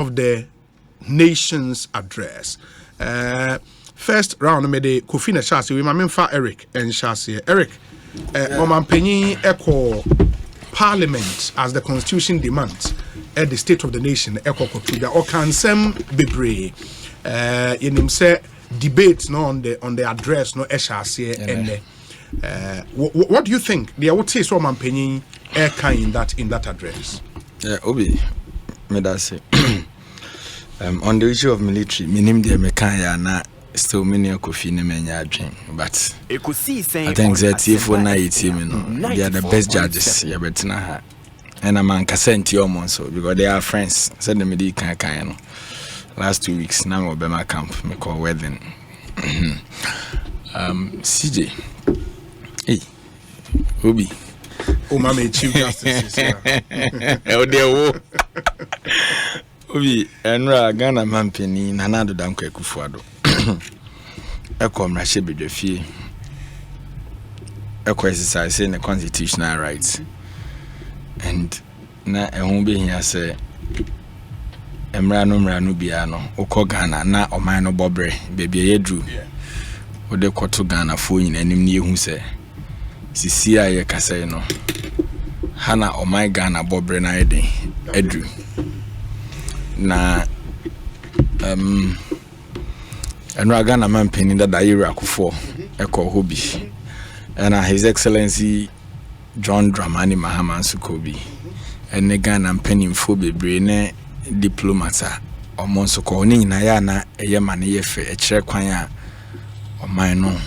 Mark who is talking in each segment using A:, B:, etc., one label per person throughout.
A: of the nation's address. First round, made Kofina Chassi, we mamma Eric and Chassi. Eric, Mama Penny echo Parliament as the Constitution demands at the State of the Nation, echo Kotuda, or can some be in him say debates no on the address, no Chassi and what do you think? The would say so Penny in that address.
B: Obi, me that say. On the issue of military, minim de mekanya na still many coffee ne menya dream, but
C: Ekosiisen
B: I think that if we na team, they are the best judges. You better na ha. And a man kasenti almost so because they are friends. Said the medi kan no. Last 2 weeks now we be my camp. Me call wedding. CJ. Hey, Obi.
A: Oh, Mama, Chief Justice.
B: Oh, dear. Obi, Enra Ghana Mampeni, Nanado Danko Kufuado. Eko Mrashe Bedefie. Eko exercising the constitutional rights. And na ehun be here say Emra no biano, Oko Ghana, na Oman no Bobre, baby Edru. Ode Koto Ghana phone in enim ni ehun say. Sisi aye kasa no. Hana Oman Ghana Bobre na eden. Edru. Na Enra Ghana Mampeni that Daira Akufo Eko Hobi and His Excellency John Dramani Mahama Sukobi and the Ghana Penny Phobe Brene diplomata or Monsoko Nina a Yaman Yefe a chair quaya or mine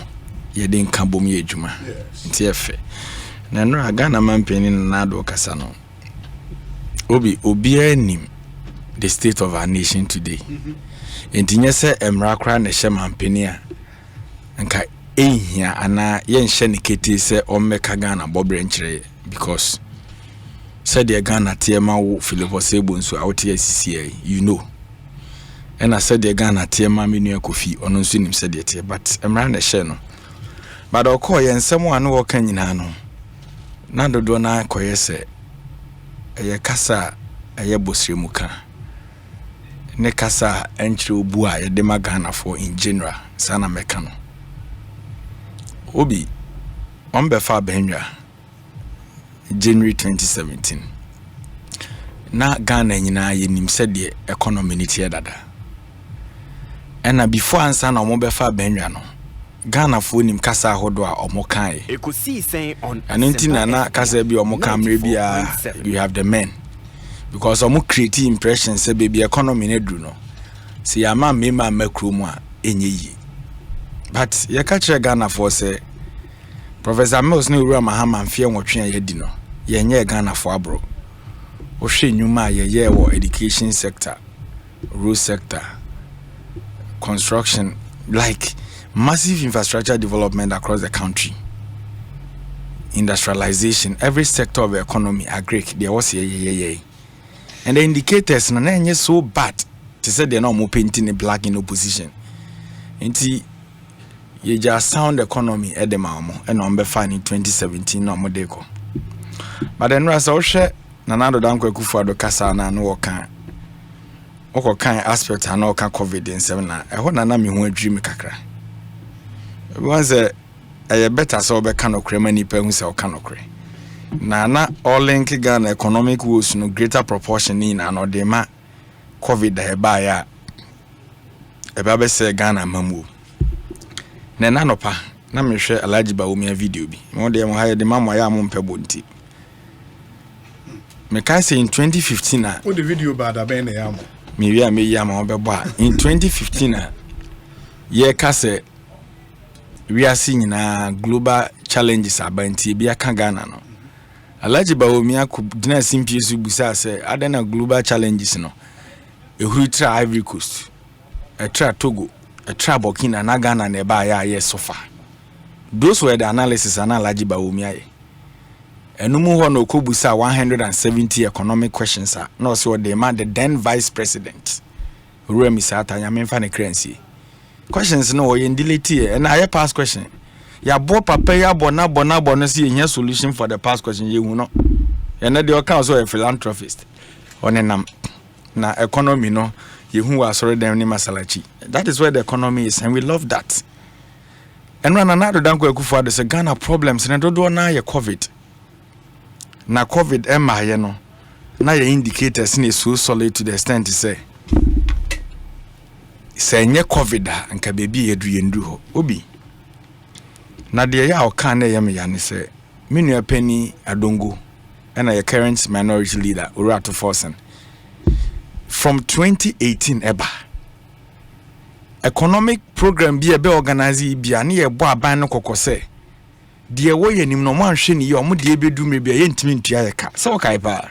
B: ye didn't kabum ye juma TF Nanra Ghana Mampeni Nado Casano Obi nim the state of our nation today. Intinya se emra kra na hye mampenia nka ehia ana ye nhye ne kete se ommeka Ghana bobre nkyere because said the Ghana tema wo Philip Osebo nso out here CCA you know and I said the Ghana tema menu Kofi ono nso nim said the but emra na hye no but okoye nsem wan wo kan nyina no na dodo na koye se eye kasa eye bosremu ka ne kasa enchire obu a yede magana for in general sana mekano Obi on befa benwa January 2017 na Ghana nyina yenim se de economy ni tie dada ena before ansa na omo befa benwa no Ghana fo nim kasa hodo a omo kan
C: Ekosiisen on
B: anentina na kasa bi omo kamre bia you have the men because omo create impression say baby economy na dru no see ya ma mema makro mu a enye yi but ye ka kire Ghana for say Professor Mills no Ura Mahama mfie nwotwe ya di no ye nye Ghana for abro o hwe nyuma ye wo education sector road sector construction like massive infrastructure development across the country industrialization every sector of the economy agree there was ye and the indicators na enye so bad to say they no more painting the black in opposition enti ye just sound economy edemamo and on be fine in 2017 no modeko but then rasa o hwe Nanado Danko Kufuado kasa na no kan oko kan aspect na o kan covid in 7 na e ho na me ho adwiri me kakra once a better so be kan okre mani pa hu se o kan okre na all link Ghana economic woes no greater proportion in and odema covid da ba ya e ba be se Ghana mamu na nopa na me hwe Alhaji Bawumia video bi mo de mo ha de mamo ya mo mpebo nti me can say in 2015 na
A: what the video bad abena ya mo
B: me wi am ya ma obebo in 2015 na ye ka se we are seeing na global challenges abanti bi aka Ghana no Alhaji Bawumia ku dina simpies busa say adena global challenges no ehuru tra Ivory Coast a tra Togo a tra Burkina na Ghana na ba ya sofa those were the analysis and Alhaji Bawumia enumu ho no kobusa 170 economic questions no so they demand the then vice president Remi Sata nyamemfa ne currency questions no we delete and I pass question ya bo papa ya bona no see here solution for the past question you no and the account so a philanthropist onenam na economy no yehu asore dem ni masalachi. That is where the economy is, and we love that. And when another danko ekufu say Ghana problems na dodo na ye COVID. Na COVID emma ye no. Na ye indicators ni so solid to the extent say nye COVID a nka baby yedu yendu ho. Obi. Na de ya oka na ye me ya ne say menu apani Adongo and a current minority leader Urato Forsen from 2018 eba economic program bi ebe organize bi ani ye bo aban no kokose de wo ye nim no mo anhwe ni ye omo de ebedu mre bi ye ntimi ntua ye ka so kai pa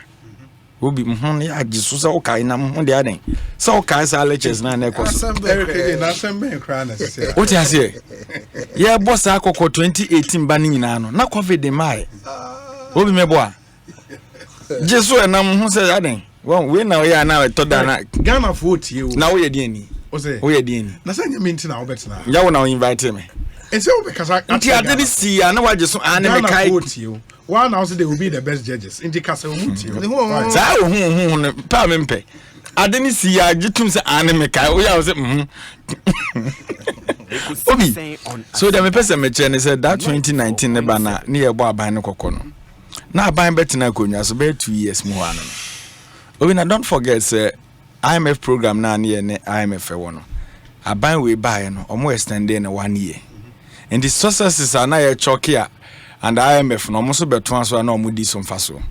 B: obi ya agisu so kai na mo de aden so kai sa lectures na na ekoso
A: Eric na sembe kra na se
B: o ti ase ye boss akoko 2018 ba ni nyina no na COVID mai obi me bo a jesu enam ho se aden we na we na to da na
A: Ghana for tie o
B: na we ye de ani o ye de ani
A: na sanya minti na obetina
B: ya wo na invite me
A: ense o be kasa
B: nti ade ni si ya na waje so ane me kai
A: one now say they will be the best judges in the kasa o muti
B: za ho pa me mpe ade ni si ya gitum se ane me kai o ya wo se obi so the me person me che ne say that 2019 ne ba na ne ye bo aban ne kokko no na aban betina konwa so be 2 years mu ano obi na don't forget say IMF program na ne IMF e wono aban we buy no omo extend in 1 year and the successes are na ye chokia and IMF no omo so beto so na omo di so mfaso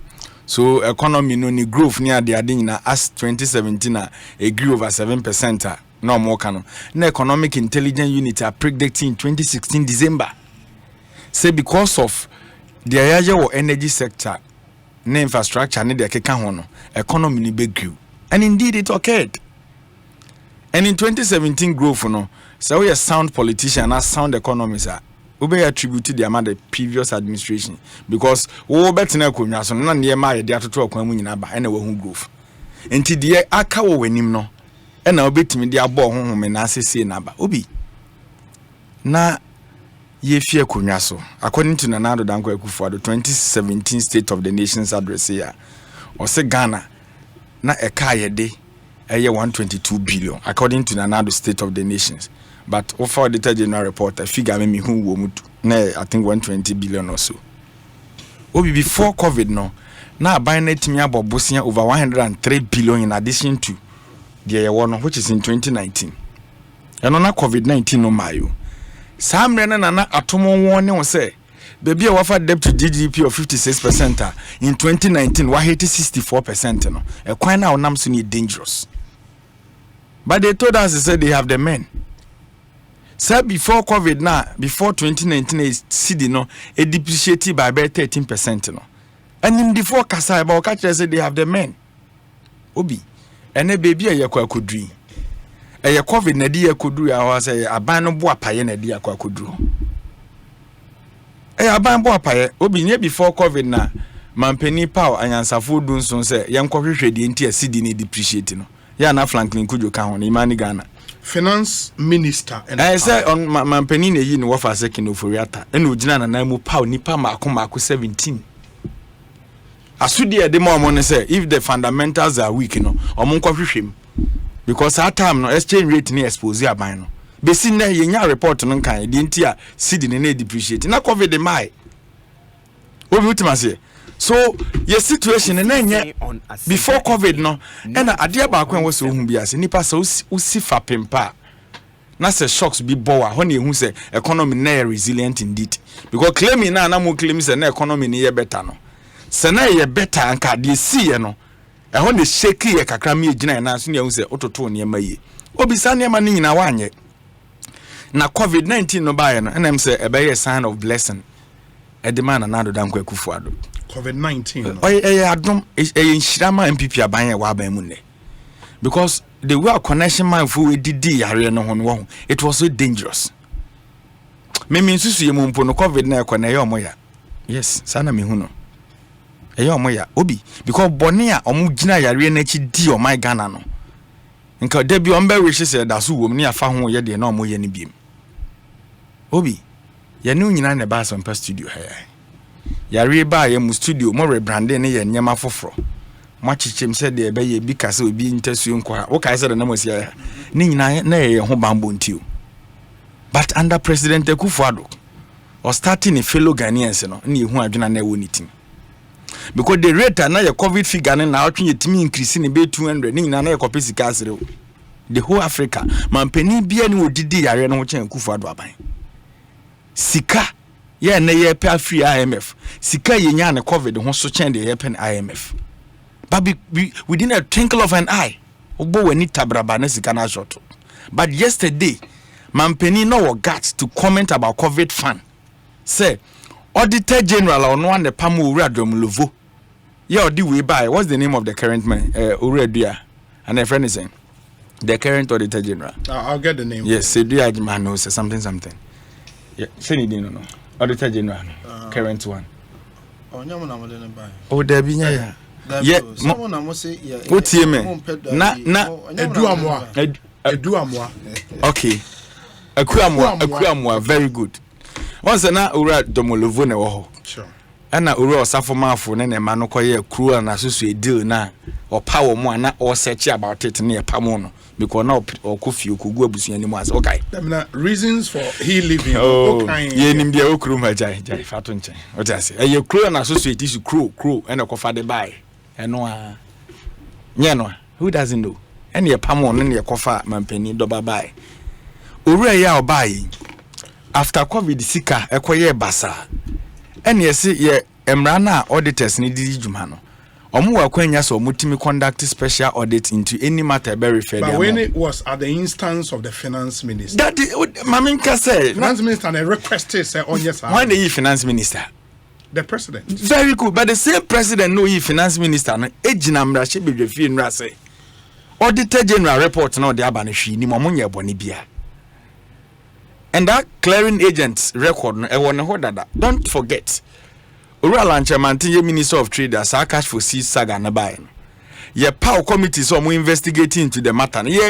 B: so economy no ni growth ni ade nyina as 2017 a grew over 7% no omo kano na economic intelligence unit are predicting 2016 December say because of the ayaje wo energy sector na infrastructure ne de keka ho no economy ni be grew and indeed it occurred. And in 2017 growth no so we a sound politician and sound economist we be attribute to the amount the previous administration because we bet na konwa so na ne ma ye de atoto akwan mu nyina ba na we hu growth enti de aka wo wanim no e na obetimi de abo honhom na asese na ba obi na ye fie konwa so according to Nanado Danko Akufo the 2017 State of the Nations address here o se Ghana na eka ye de 122 billion according to Nanado State of the Nations, but over the general report a figure me who wo na I think 120 billion or so. Obi before COVID no na buy na timi abobosia over 103 billion in addition to the one which is in 2019. And on COVID-19 no mayo. Sam rena na atomo won ne wo say baby a wafa debt to GDP of 56% in 2019 wa hit 64% no. E kwan na onam so ni dangerous. But they told us they said they have the men. Said before COVID now, before 2019, CD no, it depreciated by about 13%. No. And in the forecast, about catchers said they have the men. Obi, and a baby a yakwa could dream. A COVID nadia could do, I was a ban boa paye nadia could do. A ban boa paye, Obi near before COVID now, Mampeni Pow and Yansafu Dunson say, young coffee ready into a CD need depreciating. Ya na Franklin Kujo ka ho Imani Ghana
A: finance minister and
B: I say on my penny yi no wafa second oforiata e no gina na mu power nipa mako 17 asudi e de mo no say if the fundamentals are weak no omo nkwahwehwem because that time no exchange rate ni expose aban no be sin na ye nya report no kan de ntia seed ne na depreciate na COVID mai obi utima say so your situation and then before COVID no and adia ba kwen wo se ohun biase nipa se usi fa pempa na se shocks be bowa when you say economy na resilient indeed because claiming na mo claim say na economy ni ye better no se na ye better anka de see no e ho de shake ye kakra me gina na so ne hu say ototo ne ma ye obisa ne ma ni nyina wanye na COVID-19 no ba ye no and am say e be a sign of blessing e de man na Nanado Danko Akufo Addo
A: COVID-19
B: adom nhirama MPP aban ye wa aban mu ne because the way connection man fu didi yare no ho it was so dangerous me nsusu ye mumpo no COVID na ekọ na ye omoya yes sana me hu no ye omoya obi because bone a omo gina yare na chi di o my Ghana no nka da bi on be wish say da so wom ne afa ho ye de na omo ye ne biem obi ye ne nyina ne ba so studio ha yare ba ye mu studio mo rebranding ne ye nyama foforo Mwachichem said the be because we be intersuing kwa. Okay, I said the numbers here. Nina na ho bambo ntiu. But under President Akufo-Addo, or starting a fellow Ghanaians, ni hu adwena na ewo nitim. Because the rate na your COVID figure na outwin yetimi increase ni be 200 ni na ekopesi kasere. The whole Africa, mampeni bia ni odidi yare no chen Akufo-Addo aban. Sika ye na ye pay free IMF. Sika ye nya na COVID ho so chen the pen IMF. But within a twinkle of an eye, obo wani tabraba na sika na short. But yesterday, mampeni no guts to comment about COVID fund. Say, Auditor General or no one the Pamu Uradom Luvo. Yeah, do we buy? What's the name of the current man? Uradia. And a friend is saying, the current Auditor General.
A: I'll get the name.
B: Yes, Seduya man knows something. Yeah, say no. Auditor General, current one. Oh, there be yeah. Yeah,
D: someone I must say, yeah.
B: What's your man? Na
A: Eduamwa.
B: Okay. Akuamwa, very good. Once na ura domolovo na wo.
A: Sure.
B: Ana ura osafomafo na ma no koye crew na susu e deal na o power mo na o search about it na e pamo no because na o kofi okugu abusuan ni mo as okay.
A: Them reasons for he living.
B: Okay. Ye nim dia okru ma jai fato nchen. O ti ase. E crew na susu e tisu crew and ko fa de buy. Eno a nye no who doesn't know. And ye pamo no na ye kofa mampani do buy. Ura ya obai after COVID sika ekoye basa ene yesi ye emrana auditors ni di djuma no omu wakwanya so mutimi conduct special audit into any matter be referred.
A: But when it was at the instance of the finance minister,
B: that maminka say
A: finance minister and requested say on yes
B: when the finance minister
A: the president
B: very good but the same president no finance minister no ejina mrahye bedwefie nra say auditor general report no de aba no hwi ni mo monye boni bia. And that clearing agents record don't forget. Ura Lanchamanti, Minister of Trade, as our cash for sea saga na buy. Ye power committee so investigating into the matter. Ye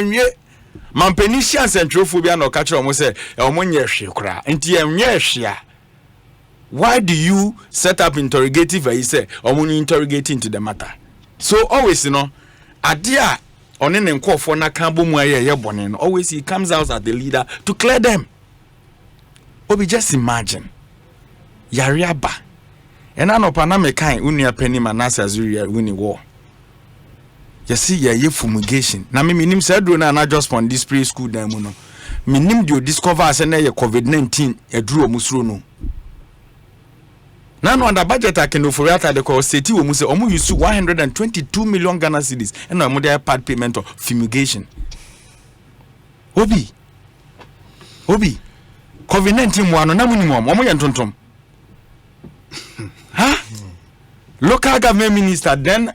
B: Mampenisia Centrophobia no catch almost say Omonye Shikra. And why do you set up interrogative where you say Omoni interrogating into the matter? So always adia on an call for Nakambu Muaye Bonin, always he comes out as the leader to clear them. Obi just imagine yariaba ena no pa na mekan unia pani manasa zuri wini war you see ye fumigation na me minim say dro na just from this preschool dan mu no minim dio discover say na ye COVID-19 eduro musuro no na no under budget akenoforiata de ko seti wo mu say omu use 122 million Ghana cedis and omu dey part payment of fumigation. Obi COVID-19 mwano na muni mwa omo yentontom. Huh? Local government minister then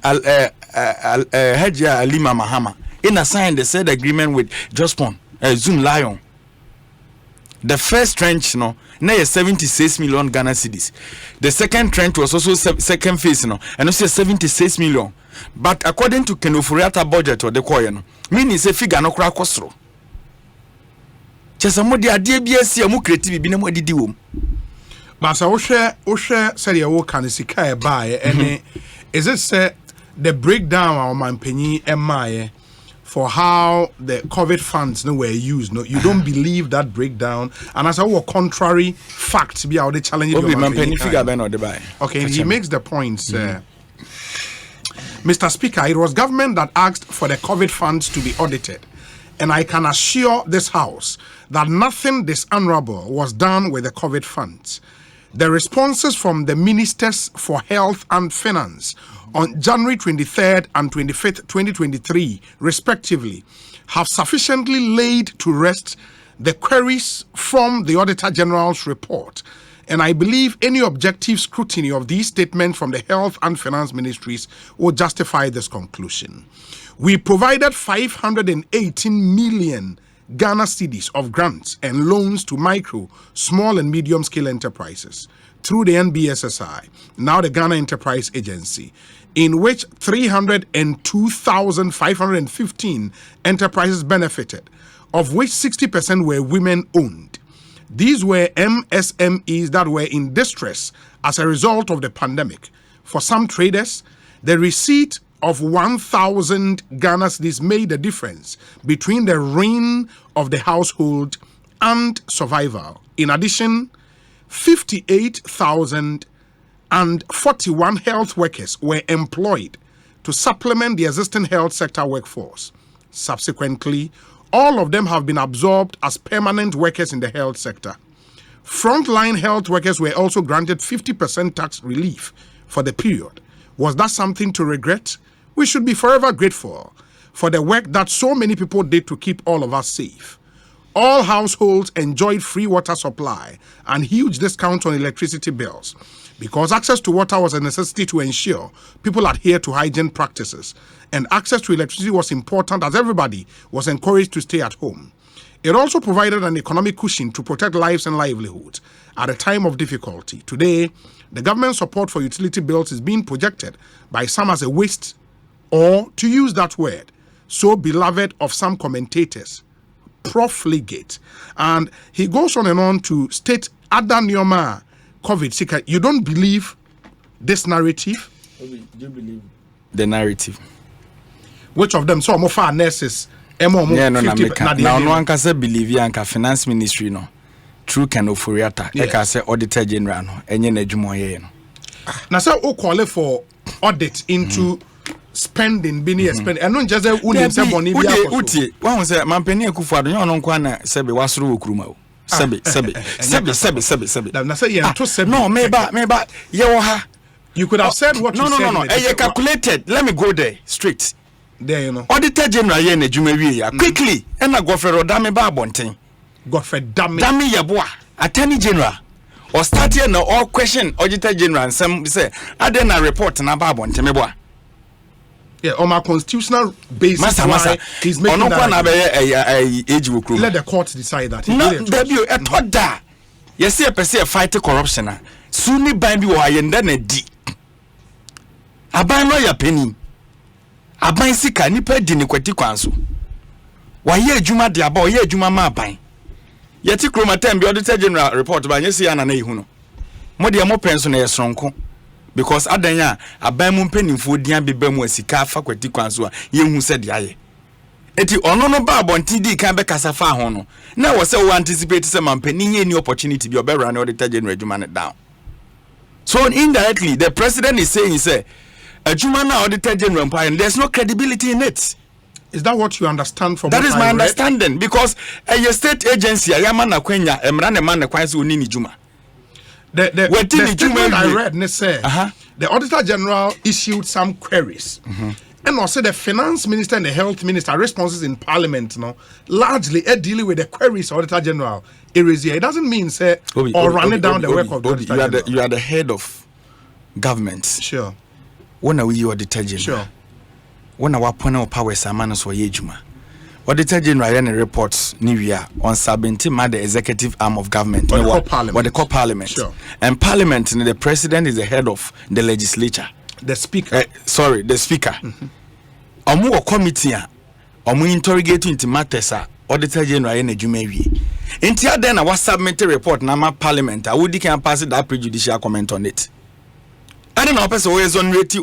B: Hajia Alima Mahama in signed the said agreement with Jospon Zoom Lion. The first tranche na 76 million Ghana cedis. The second tranche was also second phase and also 76 million. But according to Kenofuriata budget or the koye meaning say figure no kra kosro. Chesa modi ade bia sia mu creative bi na mo didi wom.
A: But so wo say ye wo kan sika e bae and is it say the breakdown of mampanyi emaye for how the COVID funds were used? No, you don't believe that breakdown, and as our contrary facts be out the challenge.
B: Figure ben or the buy.
A: Okay, he makes the points. Mr. Speaker, it was government that asked for the COVID funds to be audited. And I can assure this House that nothing dishonorable was done with the COVID funds. The responses from the Ministers for Health and Finance on January 23rd and 25th, 2023, respectively, have sufficiently laid to rest the queries from the Auditor General's report. And I believe any objective scrutiny of these statements from the Health and Finance Ministries will justify this conclusion. We provided 518 million Ghana cedis of grants and loans to micro, small and medium scale enterprises through the NBSSI, now the Ghana Enterprise Agency, in which 302,515 enterprises benefited, of which 60% were women-owned. These were MSMEs that were in distress as a result of the pandemic. For some traders, the receipt of 1,000 Ghana cedis made the difference between the ruin of the household and survival. In addition, 58,041 health workers were employed to supplement the existing health sector workforce. Subsequently, all of them have been absorbed as permanent workers in the health sector. Frontline health workers were also granted 50% tax relief for the period. Was that something to regret? We should be forever grateful for the work that so many people did to keep all of us safe. All households enjoyed free water supply and huge discounts on electricity bills because access to water was a necessity to ensure people adhere to hygiene practices, and access to electricity was important as everybody was encouraged to stay at home. It also provided an economic cushion to protect lives and livelihoods at a time of difficulty. Today, the government support for utility bills is being projected by some as a waste, or, to use that word, so beloved of some commentators, profligate. And he goes on and on to state other Nyoma COVID seeker. You don't believe this narrative?
B: Do you believe the narrative?
A: Which of them? So more far nurses.
B: Yeah, no, now no one can say believe yanka finance ministry no. True can oforiata. I can say auditor general no. Enye na jumo ye no.
A: Now say o call for audit into spending, being spending. And not just say unim say money bi akoso.
B: Uti, one say mampeni Akufo-Addo you no kwa na sebe wasoro okruma o. Sebe.
A: Now say you to sebe.
B: No, meba ye wo ha.
A: You could have said what you said.
B: No. You calculated. Let me go there straight.
A: There you know.
B: Auditor general ye na dwuma wie ya. Quickly. And na Godfrey Rodame ba abonten.
A: Godfrey Dame
B: yeboa. Attorney general. Or start here now all question auditor general and some say adena report na ba abonten meboa.
A: Yeah, on my constitutional basis,
B: Masa.
A: He's making that.
B: Let
A: the court decide that.
B: No, debut a thought that. You see a person fight corruption. Soon by me why and then a D. I buy no ya penny. I buy sika ni pe diniqueti kwanso. Why ye juma de aba ye juma ma ban. Yeti kroma time be auditor general report by yesi ana na ihuno. Mo de mo penso na yesronko. Because adanya aban mu mpanimfo dian beba mu asika fa kwati kwanso a yehu se de aye eti ono no ba abonti di kan be kasa fa ho no na wo se wo anticipate se mampani nye ni opportunity bi obera na auditor general adwuma ne down. So indirectly the president is saying say adwuma na auditor general and there's no credibility in it.
A: Is that what you understand from
B: that is my understanding? Because a state agency ayama na kwenya emra ne man ne kwan se oni ni dwuma.
A: The statement I read say the Auditor General issued some queries. And also the Finance Minister and the Health Minister responses in Parliament largely dealing with the queries of Auditor General. It doesn't mean say running down the work of the Auditor General.
B: You are the head of government.
A: Sure.
B: When are we Auditor General?
A: Sure.
B: When are we putting our powers and manners for Yejuma? Auditor General and reports New Year on 17 the executive arm of government.
A: What they call Parliament.
B: Sure. And Parliament, the president is the head of the legislature.
A: The speaker.
B: The speaker. Omu committee omu interrogating into matters Auditor General and Jumewi. Until then I was submit a report na ma Parliament. I would can pass that prejudicial comment on it. I don't know person always on rate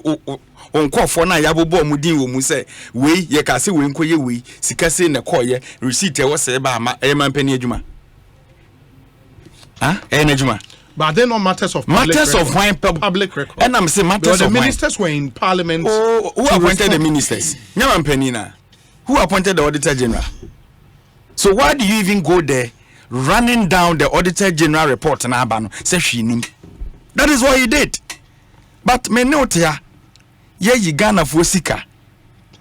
B: on call for na yabobo mudin wo mu say we ye ka say we nkoye we sika say na koye receipt e wo say ba ma e man pani adwuma adwuma
A: but they no matters of public record
B: and I'm saying matters
A: the
B: of
A: ministers were in Parliament.
B: Who appointed the ministers? Nyaman Penina. Who appointed the Auditor General? So why do you even go there running down the Auditor General report na abano say hwinim? That is what he did. But me note here ye Ghana for sika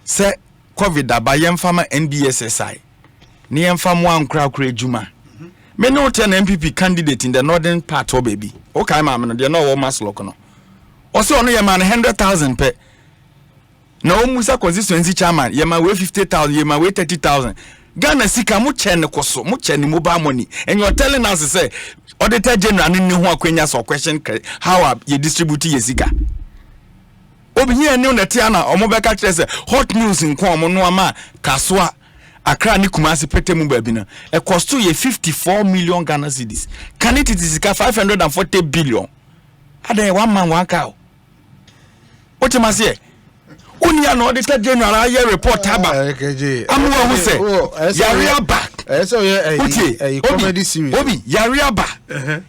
B: say COVID aba yemfama NBSSI ni yemfam wan kra juma me note an MPP candidate in the northern part of baby okay ma no de no wo maslock no o say ono yema 100,000 pe na o musa constituency chairman yema we 50,000 yema we 30,000 Ghana sika mu che ne koso mu che ne mobile money and you are telling us say Auditor General ni ho akwenya so question how you distribute your sika obi here ne na tia na omobeka kire say hot news nko omo no ama kasoa Accra ni Kumasi pete mu baby na e cost you 54 million Ghana cedis. Can it is 540 billion? Ade one man one cow. What you must say? Uni an auditor general aye report aba. Amu who say yare back.
D: A comedy series.
B: Obi yare aba.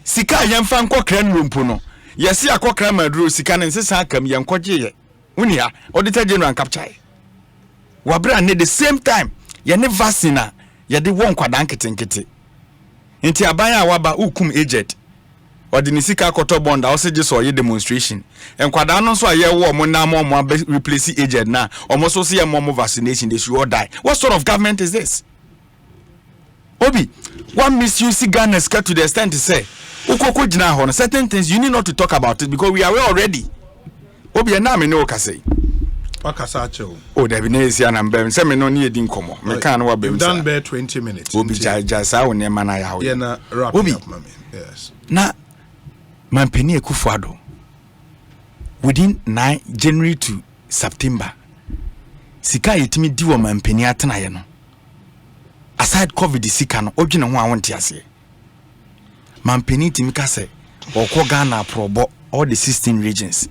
B: Sika yemfa nkokra nrumpo no. Yesi akokra maduro sika ne nsesa akam yenkogye ye. Uni a auditor general capture. Wabra ne the same time ye ne vaccine ye de won kwada nketenkete. Nti abaya waba ukum agent. Sika koto bond also just or demonstration. And Quadano so a year war more replace agent now. Almost so see a more vaccination, they should all die. What sort of government is this? Obi, one misuse Ghana's cut to the extent to say, Ukoko Jina, certain things you need not to talk about it because we are already. Obi, and now me no say. Oh, there be no and I'm bearing some no near dinkomo. Me can't work.
A: You've done bear 20 minutes.
B: Obi, just our name and I.
A: Obi, yes.
B: Now, Mampeni Ekufuado within January to September sika yetimi di wo mampeni atena ye no aside covid sika no odwene ho awonte ase mampeni timi ka se okọ Ghana probo all the 16 regions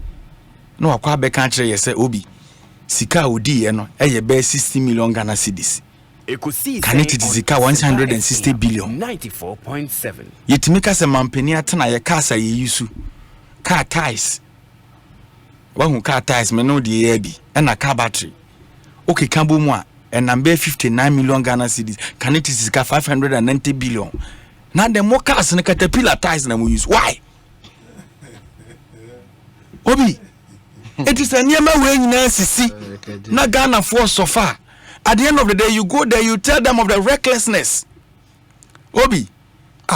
B: no akwa be kan kire ye se obi sika odi ye no eye be 60 million Ghana cedis. Can it zika 160 billion
C: 94.7
B: yetimika se mampeni atena ye kasa ye yusu car ties wahu car ties me no de ye bi na car battery okay kambo mu a number 59 million Ghana cedis. Can it zika 590 billion now the more cars na caterpillar ties na mu use why obi it is a nyama we nyina sisi na Ghana for so far. At the end of the day, you go there, you tell them of the recklessness. Obi,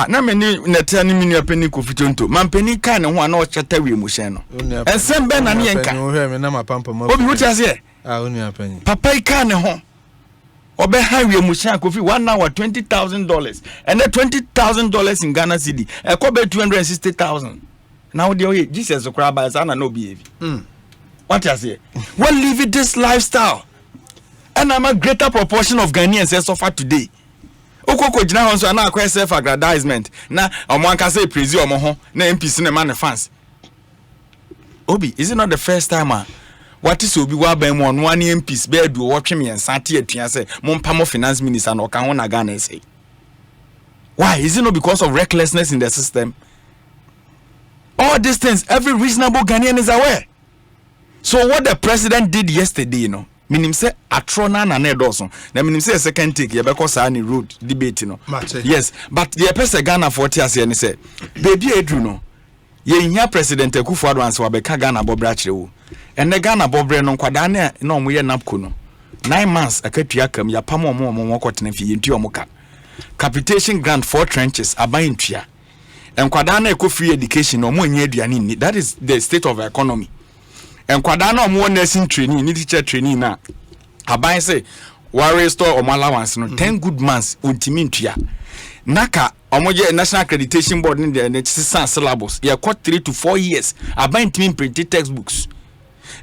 B: na many netani mini penny kufitonto. Man penny kind of one or chatter we musheno. And send Ben and Yanka. Obi, what is here? Papa can home. Obe highway mushan kofi 1 hour $20,000. And that $20,000 in Ghana City. A cobe 260,000. Now the Jesus of crab as Anna no behavior. What is here? Well, live it this lifestyle. And I'm a greater proportion of Ghanaians that suffer today. Okoko jina honso na akwa self aggrandizement na omo can say praise omo ho na MPs na man fans. Obi, is it not the first time what is obi wa ban mo no one MPs be do wo tweme en sante atua say mompa mo finance minister na oka ho na Ghana say. Why? Is it not because of recklessness in the system? All these things every reasonable Ghanaian is aware. So what the president did yesterday, you know, minim say atrona na nedoso na minim say second take ye beko sa ni road debate no yes but the person Ghana 40 ase ni say baby edru no ye hia president Akufo-Addo anse wa beka Ghana bobre akire wo ene Ghana bobre no kwada na omo ye napko no 9 months akatua kam ya pam omo kotena fi yentu omo ka capitation grant for trenches aban ntua enkwada na free education omo nya aduane ni that is the state of economy. And Quadana more nursing training, need teacher training now. Abai say, warrior store or allowance, no 10 good months, ultimintia. Naka, Omoje National Accreditation Board in the syllabus, you got 3 to 4 years. Abai team printed textbooks.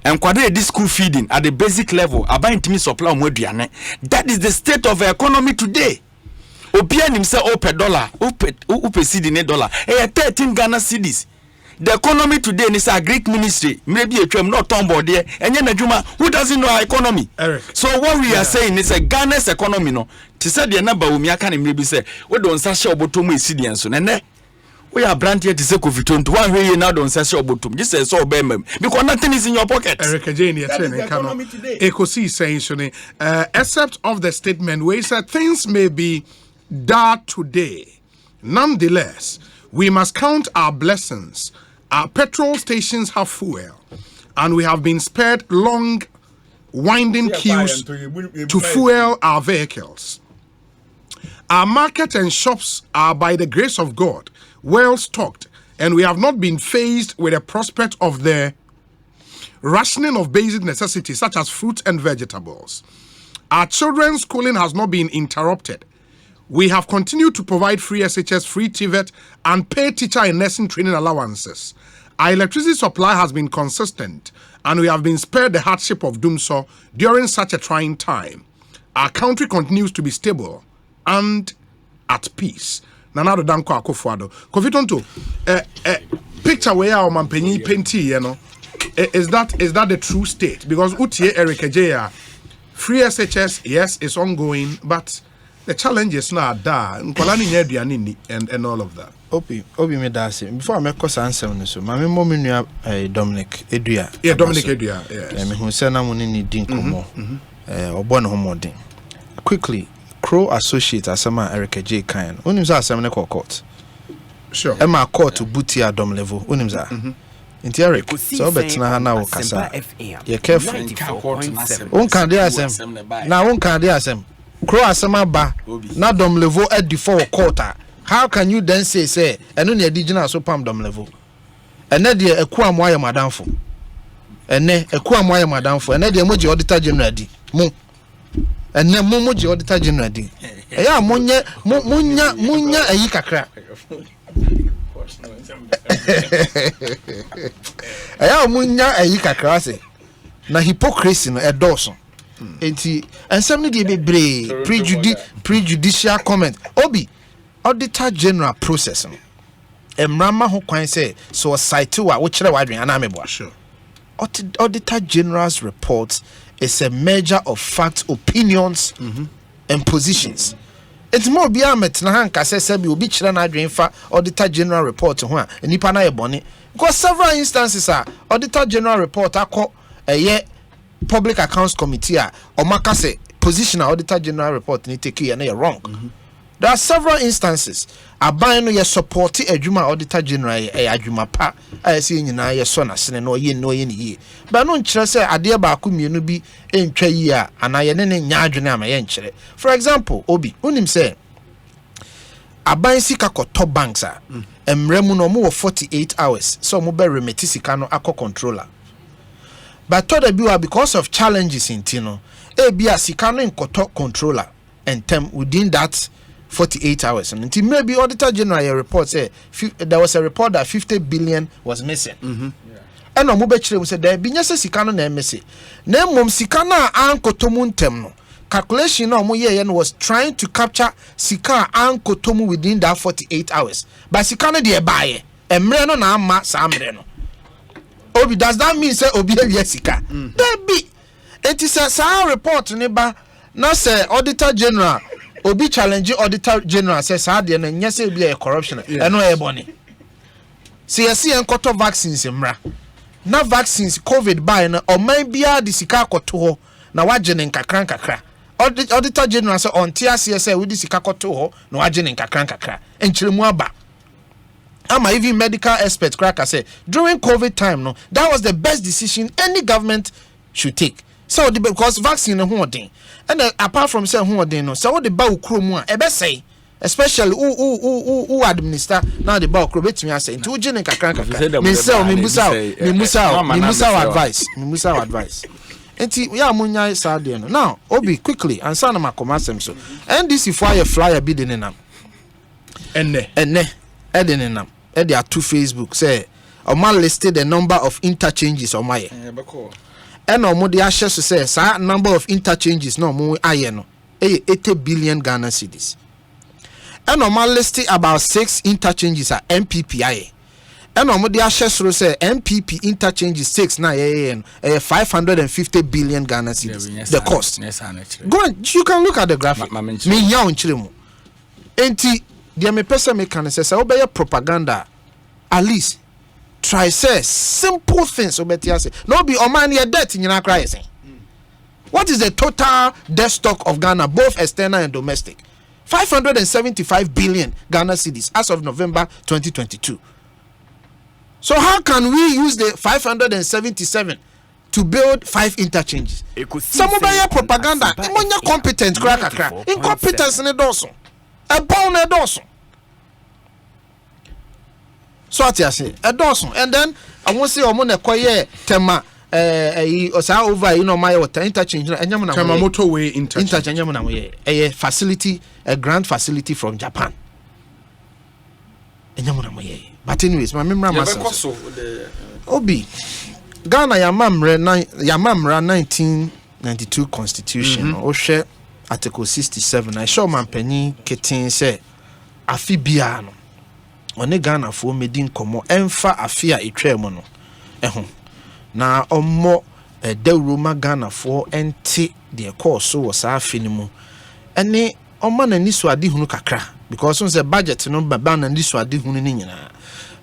B: And Quadre this school feeding at the basic level, Abai team supply Modiane. That is the state of the economy today. Obian himself, $1, upe seed in $1. 13 Ghana cedis. The economy today is a Greek ministry. Maybe a term not on board there. And then who doesn't know our economy?
A: Eric.
B: So what we are saying is a Ghana's economy. No, to say the number we can maybe say we don't say about to me citizens. And we are brand here to say Kofiton to one way you now don't say about to just say so because nothing is in your pocket.
A: Eric Jane, Ekosiisen, except of the statement where he said things may be dark today. Nonetheless, we must count our blessings. Our petrol stations have fuel, and we have been spared long, winding queues to fuel our vehicles. Our market and shops are, by the grace of God, well stocked, and we have not been faced with the prospect of the rationing of basic necessities such as fruit and vegetables. Our children's schooling has not been interrupted. We have continued to provide free SHS, free TVET, and pay teacher and nursing training allowances. Our electricity supply has been consistent, and we have been spared the hardship of doing so during such a trying time. Our country continues to be stable and at peace. Nana Danko Akufo-Addo. Kofitonto, picture where our mampenyi painti, you know. is that the true state? Because Utie Eric Ejeya, free SHS, yes, it's ongoing, but the challenges now there, and all of that.
D: Obi me da say before I make us answer no so my mom nua Dominic Edua.
A: Yeah, Dominic Edua, yes.
D: Me hu say na mo ni din komo. Obo no homodin. Quickly, Crow Associate asama Eric J kan. Onim say asem ne court.
A: Sure.
D: E ma court buti adom level. Onim say. Inti Eric, so betina ha na wo kasa. Ye careful. Won kan dey asem. Na won kan dey asem. Crow asama ba na dom level at the for court. How can you then say eno ne digina so pam dom level? Ene de eku amoye madamfo. Ene eku amoye madamfo. Ene de moji auditor general di. Mo. Ene mo moji auditor general di. Eya munya ayi kakra. Eya munya ayi kakra se. Na hypocrisy no edoso. Enti ensem ne de bebre prejudicial comment. Obi Auditor General process. Emrama ho kwan say so cite wa wo kire wadwen ana mebo.
A: Sure.
D: Auditor General's report is a measure of facts, opinions, and positions. It's more be ametna han kase se bi obi kire na adwen fa Auditor General report ho a nipa na ye bone. Because several instances are Auditor General report akọ Public Accounts Committee a omaka say position Auditor General report ni take e na wrong. There are several instances. Aban no ye support adwuma Auditor General adwuma pa ayese nyina ye so na sene no ye ni. Ba no nkyere se ade ba ko mienu bi entwa yi a ana ye ne nya adwene ama ye nkyere. For example, Obi, unim se aban sika koto banks a emremu no mo 48 hours so mo be remeti sika no akọ controller. But to the biwa because of challenges in Tino, bia sika no nkoto controller and term within that 48 hours. And until maybe Auditor General report say there was a report that 50 billion was missing. And no mobile chile said there be nyese sika no na missing. Na mom sika na ankotomu ntem no. Calculation no mo ye was trying to capture sika ankotomu within that 48 hours. But sika no de buy emre no na ama sa amre no. Obi, does that mean say obi e sika? There be. It is a report ne ba na say Auditor General Obi challenge Auditor General says how dey na nyese be a corruption eno e boni. See enkoto vaccines mra. Na vaccines COVID by na oman bia di sika akoto ho na waje ne nkakra. Auditor General say on TRC say we di sika akoto ho na waje ne nkakra. Enchiremu aba. Ama even medical expert cracker say during COVID time no that was the best decision any government should take. So because vaccine no hoden and apart from say hoden no so the ba ukro mu a ebe say especially who administer now the ba ukro betimi say nti uje ne kakran me musa advice nti ya munya sade no now Obi quickly answer na makomasem so NDC for a flyer bi de nenam enne de nenam e dey to Facebook say Oma listed the number of interchanges on my and omo dey ahye so say sa number of interchanges no mo aye no 80 billion Ghana cedis. And Oma listed about 6 interchanges at MPPI. And omo dey ahye so say MPP interchanges 6 na 550 billion Ghana cedis. The cost. Go on, you can look at the graphic. Me ya onchire mu. Enti dia me pesa me kan say obey propaganda at least try say simple things obetia say no be oman ye debt nyina cry say what is the total debt stock of Ghana both external and domestic 575 billion Ghana cedis as of November 2022. So how can we use the 577 to build 5 interchanges? Some obey propaganda monya competent crack incompetence ne doso e bon ne doso. So what you say? A dozen, and then I won't say omo na koye tema osa over my water interchange and yamuna
A: tema motorway interchange
D: yamuna we facility, a grand facility from Japan. And yamuna but anyways, my memory Obi Ghana yamamra 1992 constitution o share article 67. I show man penny ketin say afibia no one Ghana for medin komo emfa afia etwa mu no na ɔmmɔ dawuruma Ghanafoɔ ɛnte deɛ kɔɔ so wɔ saa afe no mu ɛne ɔma n'ani so ade hunu kakra because on sɛ budget no baba n'ani so ade hunu ne nyinaa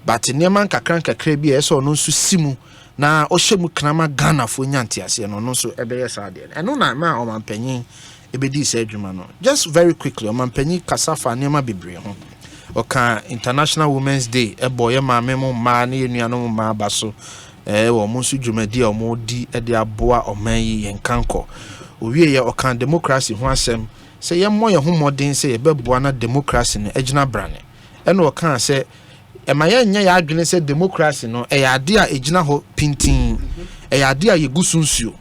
D: but nneɛma nkakra bi ɛsɛ ɔno nso si mu na ɔhyɛ mu krama Ghanafoɔ nyante ase no no so ɛbɛyɛ saa deɛ ɛno na ma ɔmanpanyin ebedi sɛ adwuma no just very quickly ɔmanpanyin kasa fa nneɛma bebree ho ɔka International Women's Day ɛbɔ yɛ maame mo mmaa ne yɛnuanom mmaa ba so wɔ mo nso dwumadi a ɔmo di de aboa ɔman yi yɛn kanko owie yɛ ɔka democracy ho asɛm sɛ yɛmmɔ yɛn ho mmɔden sɛ yɛbɛboa na democracy no agyina brane ɛna ɔka sɛ ɛma yɛnyɛ yɛ adwene sɛ democracy no ɛyɛ ade a ɛgyina hɔ pintin ɛyɛ ade a yɛgu so nsuo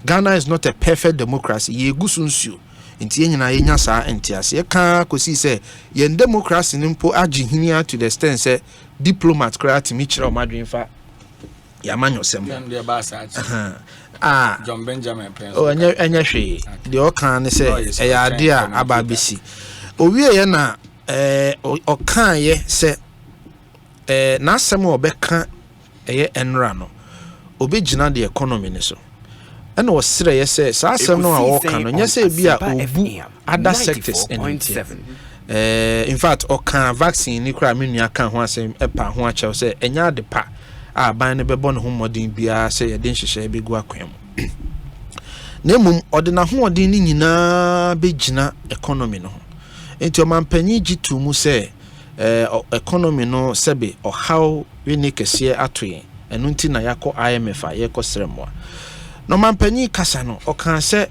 D: Ghana is not a perfect democracy yɛgu so nsuo nti yɛn nyinaa yɛnya saa ntiase yɛka kɔsi sɛ yɛn democracy no mpo agye hinia to the extent sɛ diplomat koraa tumi kyerɛ ɔmo adwene fa yamanyo sem
B: John Benjamin Pence
D: enya hwe de okan ne se eya ade a aba besi owie ye na okan ye se na asem obeka eye enra no obegina the economy ne so ena osire ye se sa asem no a okan no nya se bia obu other sectors in fact okan vaccine ni kra menua kan ho asem epa ho a chew se enya de pa ban ne bebo ne ho modin bia se ye den hyehyɛ be gu akwam na mum ode na ho odin ni nyina be gina economy no enti o mampanyi gitu mu se economy no sebe o how we ne kese atoye enu nti na yakɔ IMF a yɛkɔ sremwa no mampanyi kasa no o kan se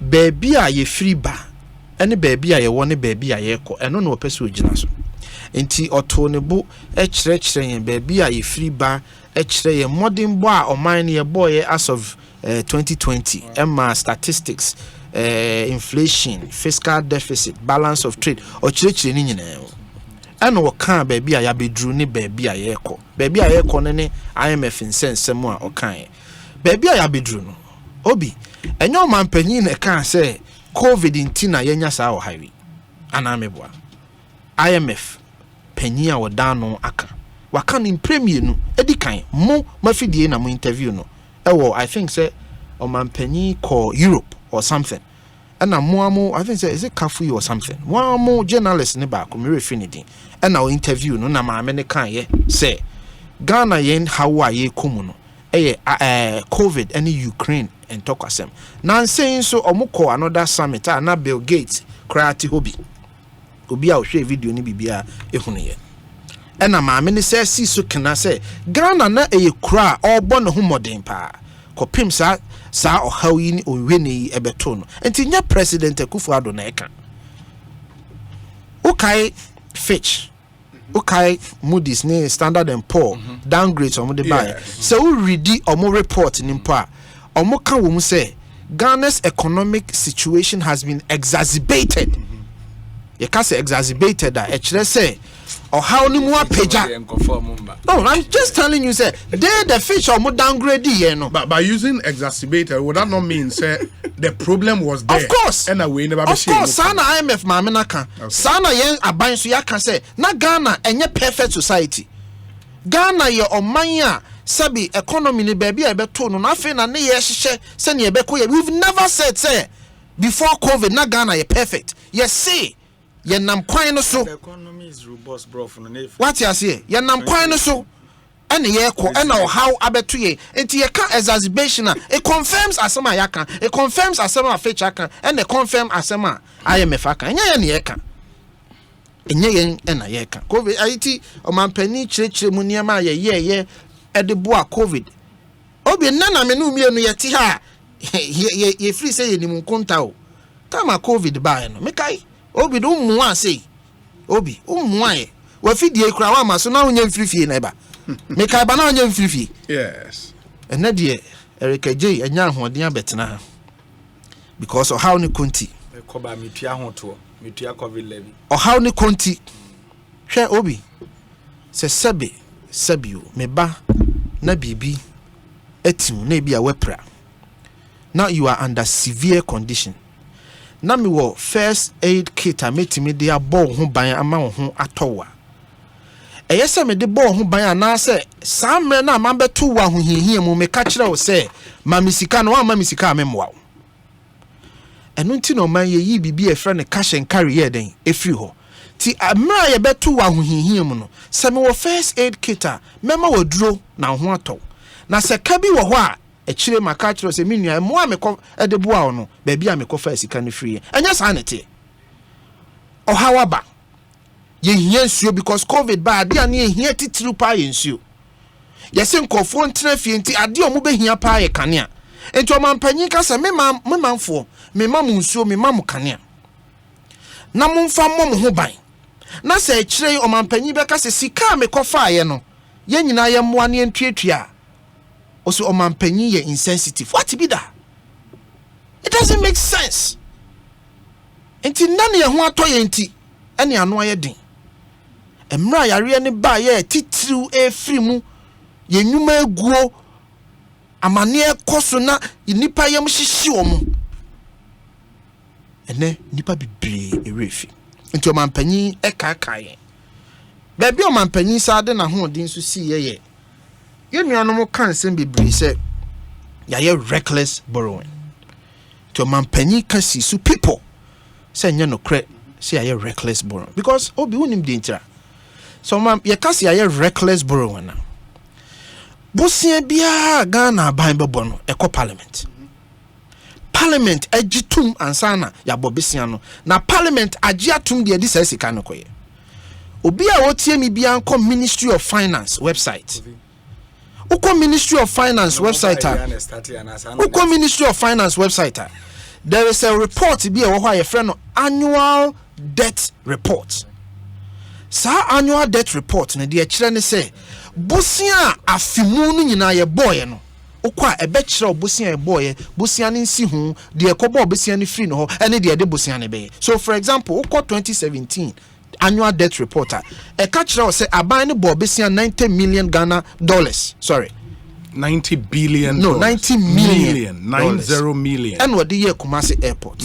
D: baabi a ye free ba ene baabi a ye wɔ ne baabi a yɛkɔ eno na opese ogina so enti oto ne bu kyerɛkyerɛ yɛn baabi a yɛfiri ba kyerɛ yɛn modern bo a ɔman ne yɛbɔ yɛ as of 2020 emma statistics inflation fiscal deficit balance of trade ɔkyerɛkyerɛ ne nyinaa ɛna wɔka baabi a yɛabɛduru ne baabi a yɛkɔ baabi a yɛkɔ ne IMF nsɛnsɛm a ɔkan baabi a yɛabɛduru no obi ɛnyɛ ɔmanpanyin na ɛka sɛ covid nti na yɛnya saa wɔ hawi ana meboa IMF panyin a wodano aka waka no premier no edikan mo mafidie na mo interview no I think say omanpanyin call Europe or something and mo I think say is it Kafui or something mo journalist ne ba ko me refinidi and our interview no na ma me ne kan ye say Ghana yen hawa ye komu no COVID and Ukraine and talk asem na saying so omukọ another summit na Bill Gates create hobby obi a ohwe video ni bibia ehunu ye ena maame ne se si so kena se Ghana na kura obo ne ho modern pa kopim sa ohaw yi ni owe ne ebeto no enti nya president Akufo-Addo na eka okay Fitch okay Moody's ne Standard and Poor downgrade omo de buy so we read omo report ni mpa omo ka wo mu se Ghana's economic situation has been exacerbated. You can't say exacerbated that. Actually, say, or how ni more peja. No, I'm just telling you, say, the fish are more downgraded, you know.
A: But by using exacerbated, would that not mean, say, the problem was there?
D: Of course.
A: And we never. Of
D: course, Sana IMF, Mamenaka. Sana yen abayin so yaka say, na Ghana enye perfect society. Ghana ye omanya sabi economy ni baby ebeto no na fe na ne ye hye se ne ebeko ye. We've never said say before COVID na Ghana ye perfect. Yes say ye nam kwan no so
B: the economy is robust bro for no
D: what you say ye nam kwan no so ene ye ko ena how abeto ye enti ye ka exacerbation it confirms asema yaka it confirms asema Fitch aka and it confirm asema IMF aka enya ye ne ye ka enye yen ena ye ka COVID IT o mampani kyerɛkyerɛ mu niam ye edeboa COVID obi nana me no mienu ye ti ha ye free say ye nim nkonta o kama COVID ba no mekai obi do muwa say obi umuwa ye wa fidie kura wa ma so na onye mfirifie na ba mekai ba na onye mfirifie
A: yes
D: ena de Erika J enya ahoden abetena ha because of how ni konti
B: ko ba mitua hoto mitua COVID level
D: o how ni konti hwe obi se sabio meba na bibi etim na bia wepra now you are under severe condition na me wo first aid kit a metimi de abo ho ban ama ho atowa Yes, I made the ball who by an answer. Some men are member 2 1 who he mu me catch or say, Mamisika no Mamisika memoir. And until man ye be a friend cash and carry ye then, if you ho. Ti amra ye bet 2 1 who he no. Some were first aid kita, memo will draw now what. Na se kabi wo ho a e chire makachiro se minua mo a mekọ e de boa no ba bia mekọ fa sika ne free enya sanete o hawaba ye hia nsuo because covid ba ade ane ye hia titiru pa ye nsuo ye se nkofo ntena fie nti ade o mo be hia pa ye kanea enti o mampanyin ka se memamfo memam nsuo memam kanea na momfa mom ho ban na se chire o mampanyin be ka se sika mekọ fa ye no ye nyina ye moa ne ntuatua also omampanyin ye insensitive. What be that? It doesn't make sense. Enti nani ye ho atoye enti ene ano aye den. Emra yare ne ba ye titiriu efri mu ye nwuma eguo amane ekoso na nipa yam hihye omo. Ene nipa bibre erefi. Enti omampanyin ekakaye. Ba bi omampanyin sa de na ho odin so si ye you know, can send be say, ya reckless borrowing. To man penny can see so people say, you know, credit, say, ya reckless borrowing because Obi unim danger. So, man, ya can see a reckless borrowing now. Bosia bia Ghana Bible bono, eco parliament. Parliament agitum ansana ya bobisiano. Na parliament agiatum dia this esikano koye. Obi a wotie mi bia nko Ministry of Finance website. Uko Ministry of Finance website. Uko Ministry of Finance website. There is a report to be a friend annual debt report. Sa annual debt report na de kire ne say bosia afimu no nyina ye boy no. Ukwa ebe kire bosia ye boy, bosia ne nsi hu de ekobo bosia ne free no ho ene de bosia ne be. So for example, uko 2017 annual debt reporter e ka kire say aban ne bo besia $90 million Ghana dollars. Sorry.
A: 90 billion.
D: No, 90 million.
A: 90 million.
D: And what the year Kumasi Airport.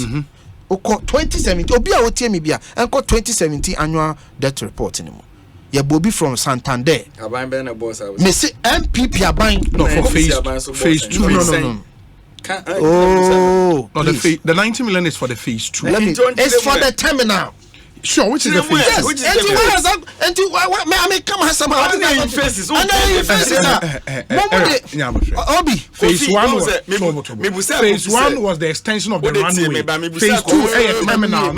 D: Oko 2017 obi a wotie me bia enko 2017 annual debt report anymore. Ye Bobby from Santander.
B: Aban be na boss house.
D: Me say MPP aban
A: no for phase 2.
D: No. Oh,
A: no, the 90 million is for the phase 2.
D: It's for the terminal.
A: Sure, which is the phase?
D: Yes,
B: which is the
D: and I mean, come on, somehow.
B: And then faces.
D: Obi.
A: Phase 1 was the extension of the runway. Phase 2, terminal.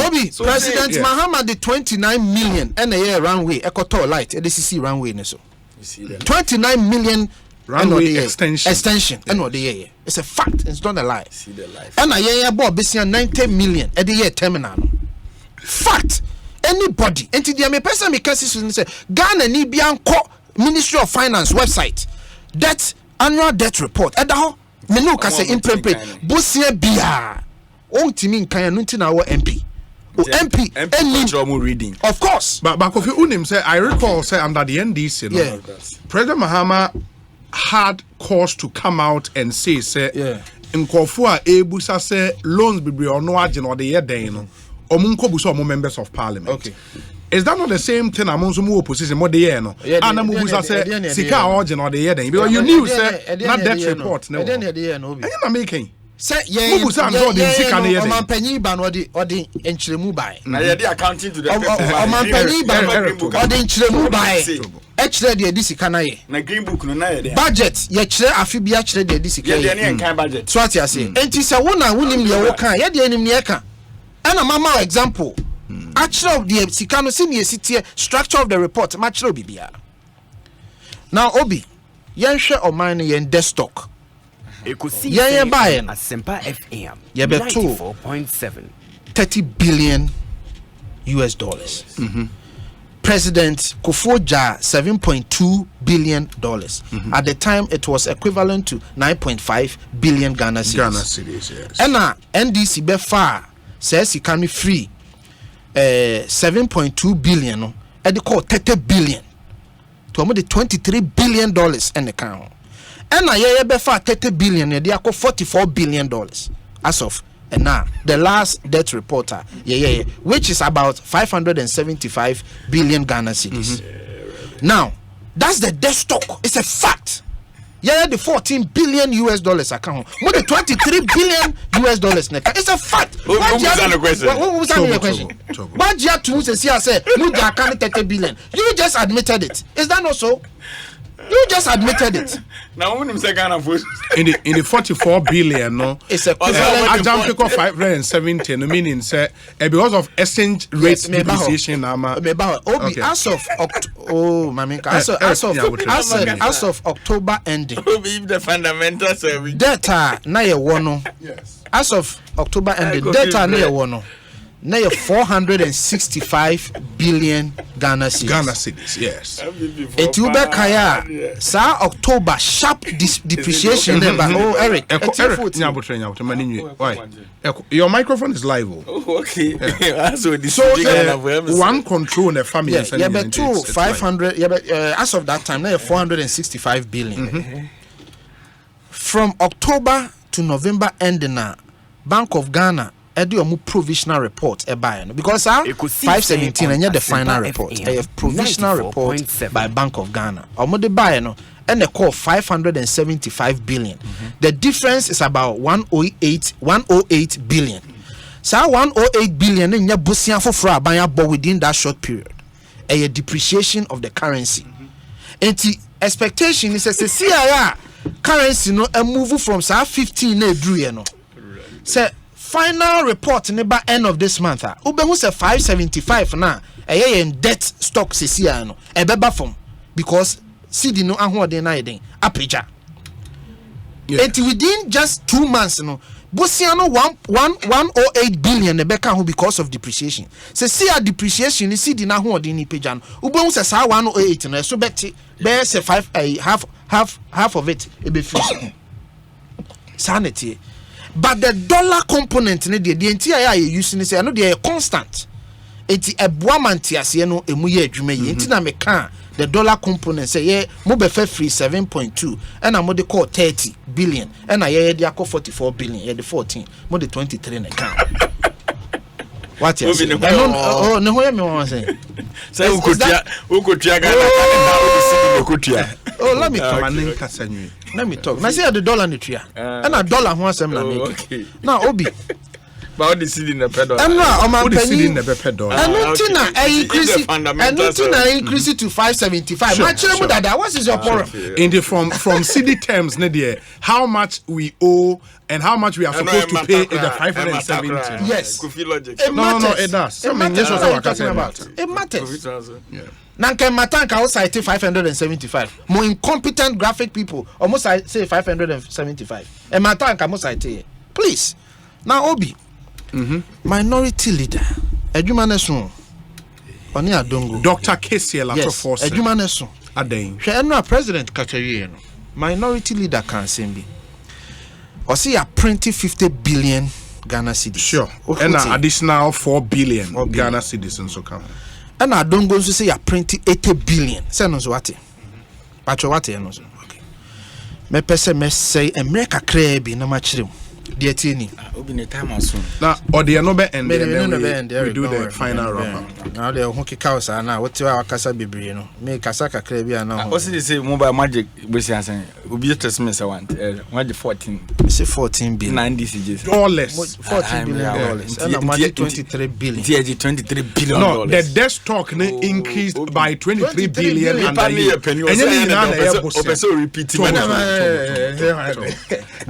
D: Obi, President Muhammad the 29 million and a year runway, Ecotor Light, ADCC runway. 29 million
A: runway extension.
D: It's a fact. It's not a lie. And I bought 90 million at the year terminal. Fact. Anybody. And the me person me can say Ghana ni bianco Ministry of Finance website. That annual debt report. At the ho me no ka say imprempe. Bosia bia. O timi nkan anu nti na wo MP. MP
B: reading.
D: Of course.
A: But Kofi Unim say I recall say under the NDC, President Mahama had cause to come out and say in Kofua Ebusa say loans be or no agent or the year day no or members of parliament.
D: Okay.
A: Is that not the same thing among some opposition more the year no? And Mubusa say Sika origin or the year day because you knew say not that report no. And you making
D: say Omanpanyi ban or the enchiremu buy.
B: Na ye dey accounting to the people.
D: Omanpanyi ban or the enchiremu buy. Echire de edisika na ye.
B: Na green book no na ye dey.
D: Budget ye chire afibia chire de edisika ye.
B: Ye dey enkan budget.
D: So what you say? Enti say wona wonim ye wo kan ye dey enim ye kan. Ana mama example. Achire of the sika no se ne sitie structure of the report ma chire bibia. Now Obi, yen hwe oman no yen destock.
C: Ekosiisen Asempa FM 94.7
D: $30 billion. President Kufuor $7.2 billion. At the time, it was equivalent to 9.5 billion Ghana cedis.
A: Yes.
D: And NDC be far says he can be free 7.2 billion. And they call 30 billion to almost $23 billion in the account. And na ye be fa 30 billion, they are $44 billion as of and now the last debt reporter, which is about 575 billion Ghana cedis. Now, that's the debt stock. It's a fact. The $14 billion account. More than $23 billion. It's a fact.
B: What was the question?
D: But you have to say, $30 billion. You just admitted it. Is that not so? You just admitted it.
B: Now, when you say Ghana voice
A: in the 44 billion, no,
D: it's a
A: I jumped to 570, meaning say because of exchange rate depreciation.
D: As of October ending,
B: the fundamentals
D: data na ye wono. As of October ending, data na ye wono. Now 465 billion Ghana cedis.
A: Yes.
D: Etube kaya sa October sharp depreciation. Eric.
A: Why? Your microphone is live.
B: Oh, okay. Yeah.
A: So one control in the family.
D: Yeah, 500. As of that time, now 465 billion. From October to November ending now, Bank of Ghana a provisional report because 517 and the final report a provisional report by Bank of Ghana and they call 575 billion. The difference is about 108 billion. So 108 billion in your busian for but within that short period a depreciation of the currency. And the expectation is a CIR currency no a move from 15 drew say final report by end of this month. Ubehu say 575 now. In debt stock CCI no. Beba from because CD no ahoden na eden apeja. And within just 2 months no. Bosiano 108 billion nebeka who because of depreciation. Say see a depreciation is CD na ahoden ni peja no. Ubehu say 108 no so beti be say 5 half of it e be free. Sanity. But the dollar component the entire you using say I know they are constant. Enti eboamanti ase no emu ye adwuma yi enti na me kan the dollar component say ye mo be free 7.2 and am dey call 30 billion and ye dey call 44 billion ye the 14 mo dey 23 na kan. What you say? Oh no hear me one say.
B: Say ukotua Ghana
D: oh let me talk. Let me talk. Now say the dollar nitria. And a dollar ho asem na make. Now obi.
B: But what is in the pedal?
D: And now o man penny
A: in the pedal.
D: And nothing increase to 575. Match mu dada. What is your problem?
A: In the from CD terms ne there, how much we owe and how much we are supposed to pay in the 570.
D: Yes.
A: No, it does.
D: It matters.
A: Yeah.
D: Nanka Matanka will cite 575. More incompetent graphic people almost say 575. And Matanka must cite. Please. Now Obi. Minority leader. Ejumanesun. Oni Adongo.
A: Dr. Casey
D: Yes. Ejumanesun.
A: Adain.
D: Shey President Kachaye no. Minority leader can sembi. Or see a printing 50 billion Ghana cedis.
A: Sure. And an additional 4 billion Ghana cedis and so come.
D: And I don't go to say you print 80 billion. Say no what? Pacho what no. Okay. Me pese me say America krebi na machire. Dear Tini.
B: Obi ne time soon.
A: Now or the no be end. We
D: do
A: the final wrap.
D: Now the hoki house na what you akasa bebre no. Me kasa kakra bi na.
B: What did say mobile magic we say asan. Obi test me say want. What 14.
D: Say 14 billion.
B: 90 CJs.
A: Dollars.
D: 14 billion dollars. And magic 23 billion.
B: TG 23 billion
A: no,
B: dollars.
A: the debt stock increased by 23 billion and
B: also repeating.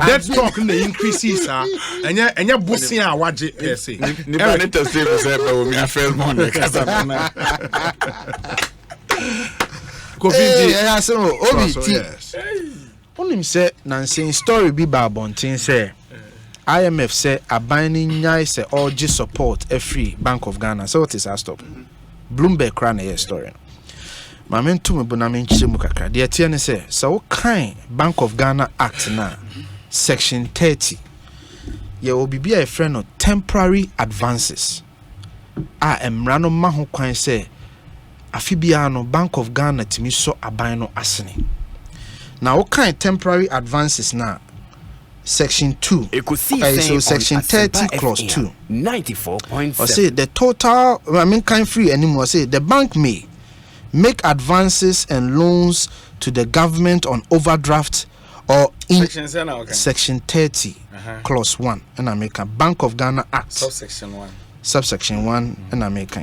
A: Debt stock increases and ya bossing a waje say.
B: Nipa ne test me say but we first money kasa na.
D: COVID so Obi onim say Nancy story bi ba bontin say IMF say abani nyai say urge support a free Bank of Ghana. So what is our stop? Bloomberg ran a story. Mame ntum bu na me nchire mu kakra. De tie ne say so kan Bank of Ghana Act na section 30. Ye obi bia a friend of temporary advances. Emra no ma ho kwan say afibia no Bank of Ghana timi so aban no asene. Now what kind of temporary advances now? Section 2. So section 30 clause 2.
C: 94.7.
D: Or say the total, I mean kind free anymore. Say the bank may make advances and loans to the government on overdraft or in section 30 clause 1 and I make a Bank of Ghana Act subsection 1 and I make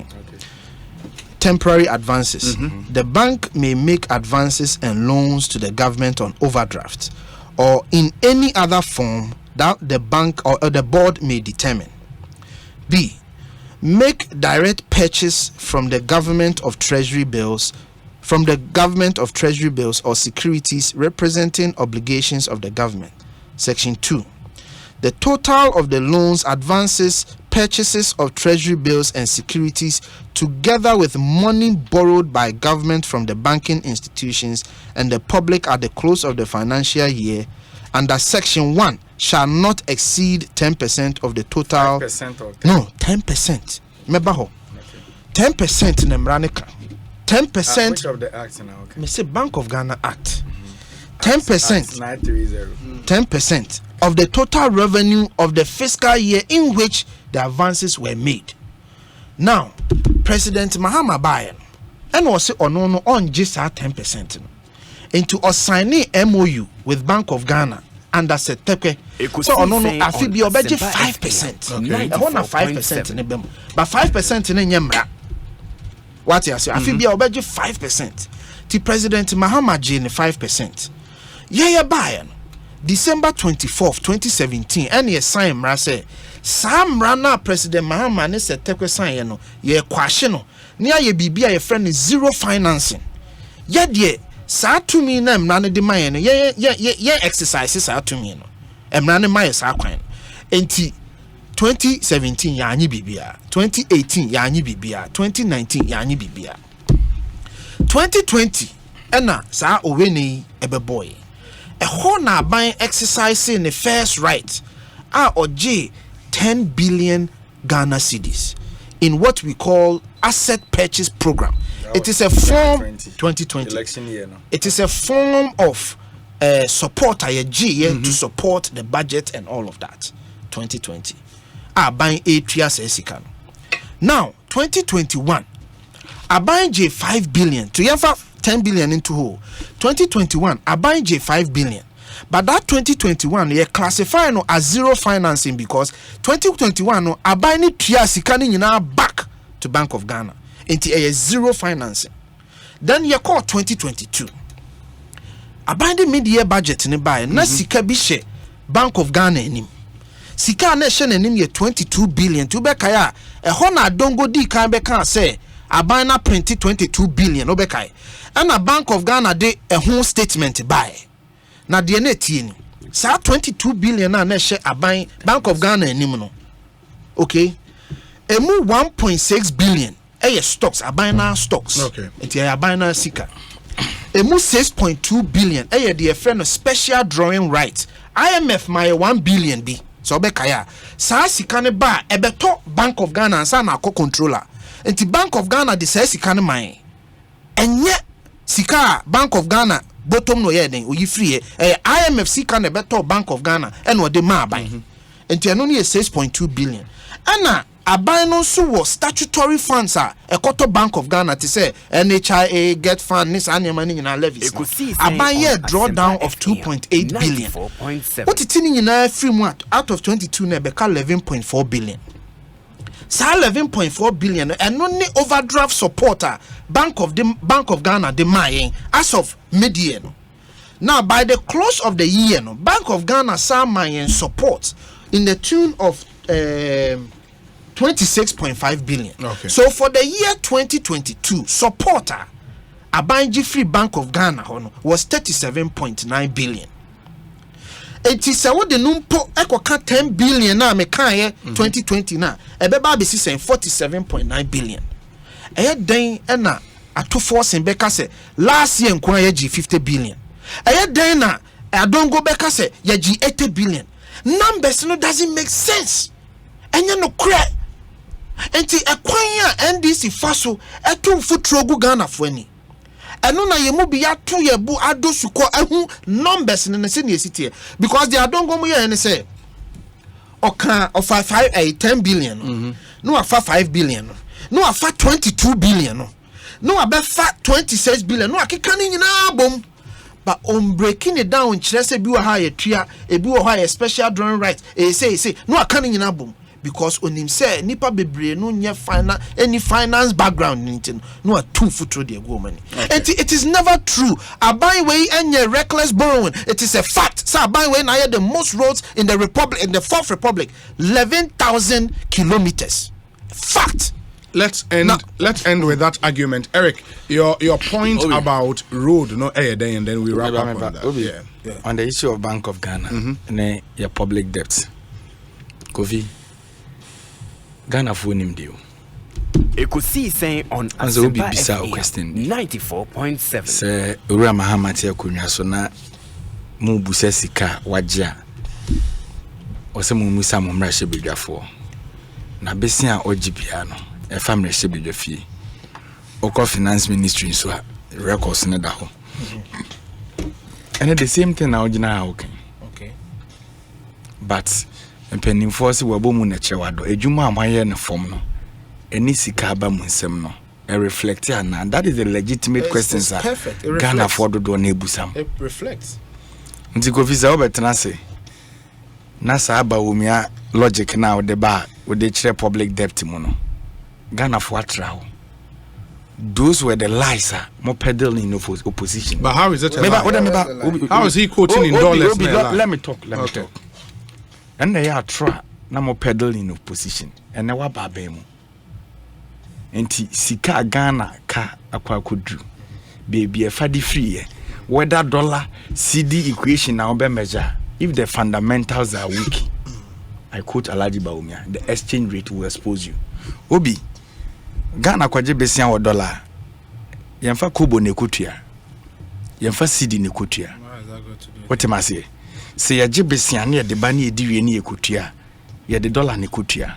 D: temporary advances. The bank may make advances and loans to the government on overdraft or in any other form that the bank or the board may determine. B. Make direct purchase from the government of treasury bills or securities representing obligations of the government. Section 2. The total of the loans, advances, purchases of treasury bills and securities together with money borrowed by government from the banking institutions and the public at the close of the financial year under section 1 shall not exceed 10% of the total.
B: 5%
D: no, 10%. Remember how? 10% Nemranica. 10%.
B: Which of the acts now?
D: Me say Bank of Ghana Act. 10%. 10% of the total revenue of the fiscal year in which the advances were made. Now, President Mahama Bayen and also on just 10% into a signing MOU with Bank of Ghana under Seteke. So I feel be obey 5%. Okay. I want 5% in the but 5% in Yamra. What you say? I feel be obey 5%. The President Mahama Jane 5%. Yeah, Bayen. December 24th, 2017, and ye sign mra say Sam Rana President Mahama ne Seteke sign no ye kwahye no ne aye bibia ye friend zero financing. Ye de saa to me na mra ne de man no ye exercise saa to me no. Mra ne man saa kwan. Enti 2017 ya anyi bibia, 2018 ya anyi bibia, 2019 ya anyi bibia. 2020 ena saa oweni ebeboy. A whole na buying exercising the first right or 10 billion Ghana cedis in what we call asset purchase program. It is a form 2020
B: election year. No?
D: It is a form of support to support the budget and all of that. 2020 buying 8 years esikan. Now 2021 buying J5 billion to yafa 10 billion into whole. 2021 buying J5 billion. But that 2021 you classify no as zero financing because 2021 no buying it back to Bank of Ghana into a zero financing. Then you call 2022 buying the mid-year budget in buy na sika bi she Bank of Ghana enim. Sika na she enim ye 22 billion to be kaya e ho na dongo di kan be kan say buying na print 22 billion obekai. And a Bank of Ghana de a whole statement buy. Na de na tie ni. Sa 22 billion na she aban Bank of Ghana enim. Okay. Emu 1.6 billion stocks aban na stocks. Okay. Enti aban na sika. Emu 6.2 billion the friend of special drawing rights. IMF my 1 billion bi. So be kaya. Sa sika ne ba ebeto Bank of Ghana sa na controller. Enti Bank of Ghana de sa sika ne man. Enye sika Bank of Ghana bottom no yeden oyi free IMF sika na beto Bank of Ghana and what the ma ban enti eno ne 6.2 billion ana aban no so was statutory funds ekoto Bank of Ghana to say NHIA get fund this anima ni na levies aban here draw down of 2.8 billion what it ni na free mu out of 22 na be 11.4 billion. So 11.4 billion and only overdraft supporter Bank of Ghana the mayen as of mid-year. Now by the close of the year, Bank of Ghana saw mayen support in the tune of 26.5 billion. Okay. So for the year 2022, supporter Abanji Free Bank of Ghana was 37.9 billion. It is a what the numpo equal 10 billion na me kan 2020 na ebeba be say 47.9 billion. Den na ato force in beka say last year nkwa ye 50 billion. Den na adongo beka say ye 80 billion. Numbers no doesn't make sense. Enye no kra. Enti ekwan ya NDC faso eto futro gu Ghana fo ani. ɛno na yɛ mu bi ato yɛ bu ado sukɔ ɛho numbers ne se ne yɛsitie because they don't go mu yɛ ne say ɔka ɔfa 10 billion no afa 5 billion no afa 22 billion no abefa 26 billion no akeka ne nyinaa bom but on breaking it down kyerɛ sɛ bi wɔ ha yɛ tua ebi wɔ ha yɛ special drawing right say no aka ne nyinaa bom because onim say nipa bebree no nye any finance background anything no a two futuro de go money it is never true aban way any reckless borrowing it is a fact so aban way na the most roads in the republic in the fourth republic 11,000 kilometers fact.
A: Let's end with that argument, Eric. Your point about road, no and then we wrap up on that. Yeah.
B: On the issue of Bank of Ghana, and your public debt, Kofi, Ghana for him deal.
C: Ekosiisen on Asempa FM 94.7.
B: Sir, Ura Mahamati Akunya so na mu buse sika wagya. Ose mu musa mu mrahye bedwafo. Na besia ogibia no. A family should be the fee. Oko finance ministry so records in the ho. And the same thing now okay. But pending force we bomu na chewado ejuma amaye na form no. Eni sika ba mu nsem no. E reflect and that is a legitimate question sir. Ghana for do na ebusam.
D: It reflects.
B: Nti ko visa obetena se. Na sa aba omia logic now the ba we dey chere public debt mu no. Ghana for trial. Those were the lies, more peddling in opposition.
A: But how is it? How is he quoting in dollars?
B: Let me talk. And they are try na more peddling in opposition. And they were babemu. And sika Ghana ka akwa kudu. Baby a fadi free. Whether dollar CD equation now be measure. If the fundamentals are weak, I quote Alaji Baumia, the exchange rate will expose you. Obi. Ghana kwaje besia wo dollar yemfa kobo ne kotua yemfa cedi ne kotua what am I say se yaje besia ne de ba ne ediwe ne ekotua ye de dollar ne kotua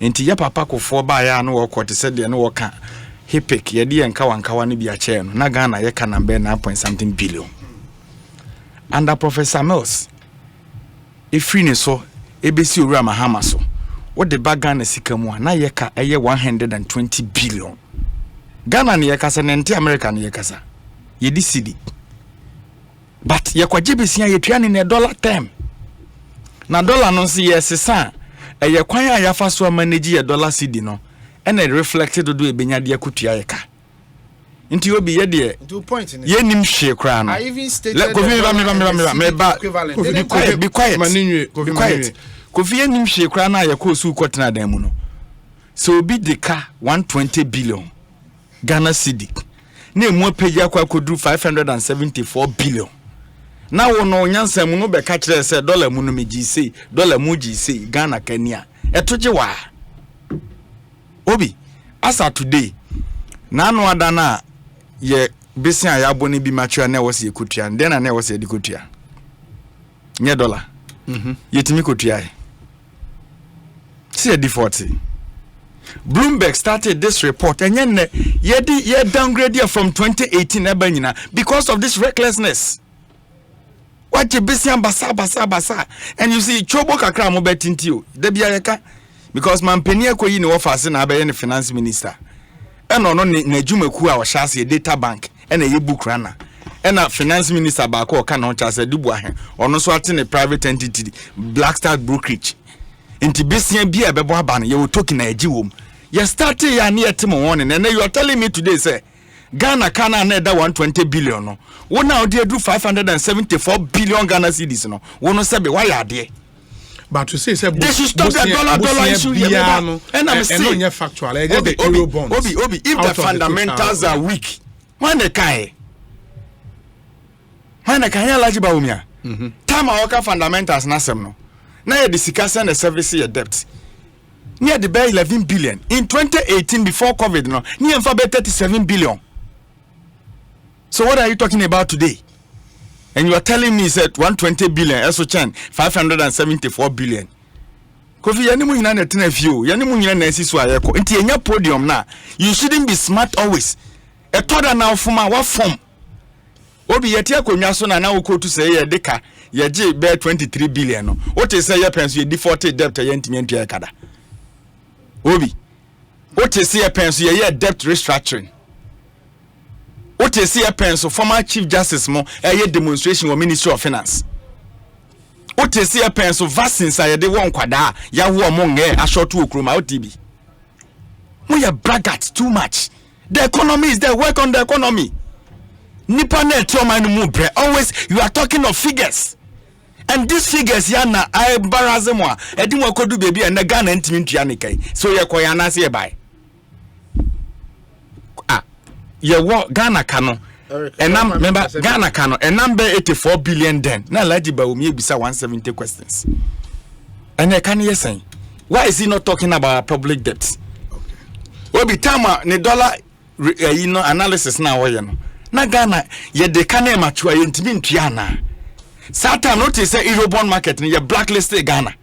B: enti ya papa kofo ba ya no wo kote se de ne wo ka hipik ye de enka wankawa ne bi a che no na Ghana ye ka number 9 something billion under Professor Mills free ne so ebesi owura mahama so what the bag Ghana sikamu na yeka eye 120 billion Ghana ne yeka sa nenti America ne yeka sa ye di cedi but ye kwaje besia ye tua ne dollar term na dollar no se ye sesa eye kwan a yafa so manage ye dollar cedi no and it reflected do ebenya de akutua yeka nti obi ye de ye nim hwe kra no
D: I even stated
B: be quiet Kofi enim hwe kra na ye ko su kwotena dan mu no so obi de ka 120 billion Ghana cedi na emu page akwa kodru 574 billion na wo no nyansa mu no be ka kire se dollar mu no meji sei dollar mu ji sei Ghana kania etoje wa obi asa today na no adana ye besia ya boni bi matua na wo se ekotua den na wo se dikotua nye dollar yetimi kotua see a default. Bloomberg started this report and ye downgrade here from 2018 because of this recklessness. What you busy basa and you see chobo kakra mo betinti o debiayeka because man penia ko yi ne office na abaye ne finance minister and no na dwumaku a wo hyase data bank and ye book rana and a finance minister ba ko ka na o chase dubu ahe ono so ate ne private entity Black Star brokerage inti besia bia bebo aba no ye wo token na agi wom ye start ya na yetem won and you are telling me today say Ghana kana na da 120 billion no wo na o dey do 574 billion Ghana cedis no wo no say be why ade
A: but to say
B: they should stop the dollar issue here and I'm saying
A: no factual the euro bonds
B: Obi if the fundamentals are weak when they can large ba umia time our fundamentals na sem no na ye discuss and the service your debt near the bay 11 billion in 2018 before COVID no near for 37 billion. So what are you talking about today? And you are telling me that 120 billion eso chan 574 billion. Kofi yani mu nyina na tena fio yani mu nyina na asiso ayeko nti enya podium na you shouldn't be smart always a toda now from our form. Obi yeti akonwa so na na wokotu say ye deka ye je be 23 billion no. What is say ye penso ye defaulted debt ye ntimi ntua kada. Obi. What is say penso ye debt restructuring. What is say penso former chief justice mo ye demonstration or Ministry of Finance. What is say penso vaccines ye de won kwada ya wo mo nge ashotu okroma OTB. We are braggarts too much. The economy is there. Work on the economy. Nipa na trauma no mu bre. Always you are talking of figures. And these figures yana I embarrass them wa. Edi mo kodu baby and the Ghana ntimi ntua ne kai. So ye koya na se buy. Ye wo Ghana kano. And remember Ghana kano and number 84 billion then. Na laji ba o mi ebisa 170 questions. And I can hear saying, why is he not talking about public debt? Obi tama ne dollar analysis na wo ye no. Na Ghana ye de kane matua ye ntimi ntua na. Satan notice say Eurobond market ye blacklisted Ghana.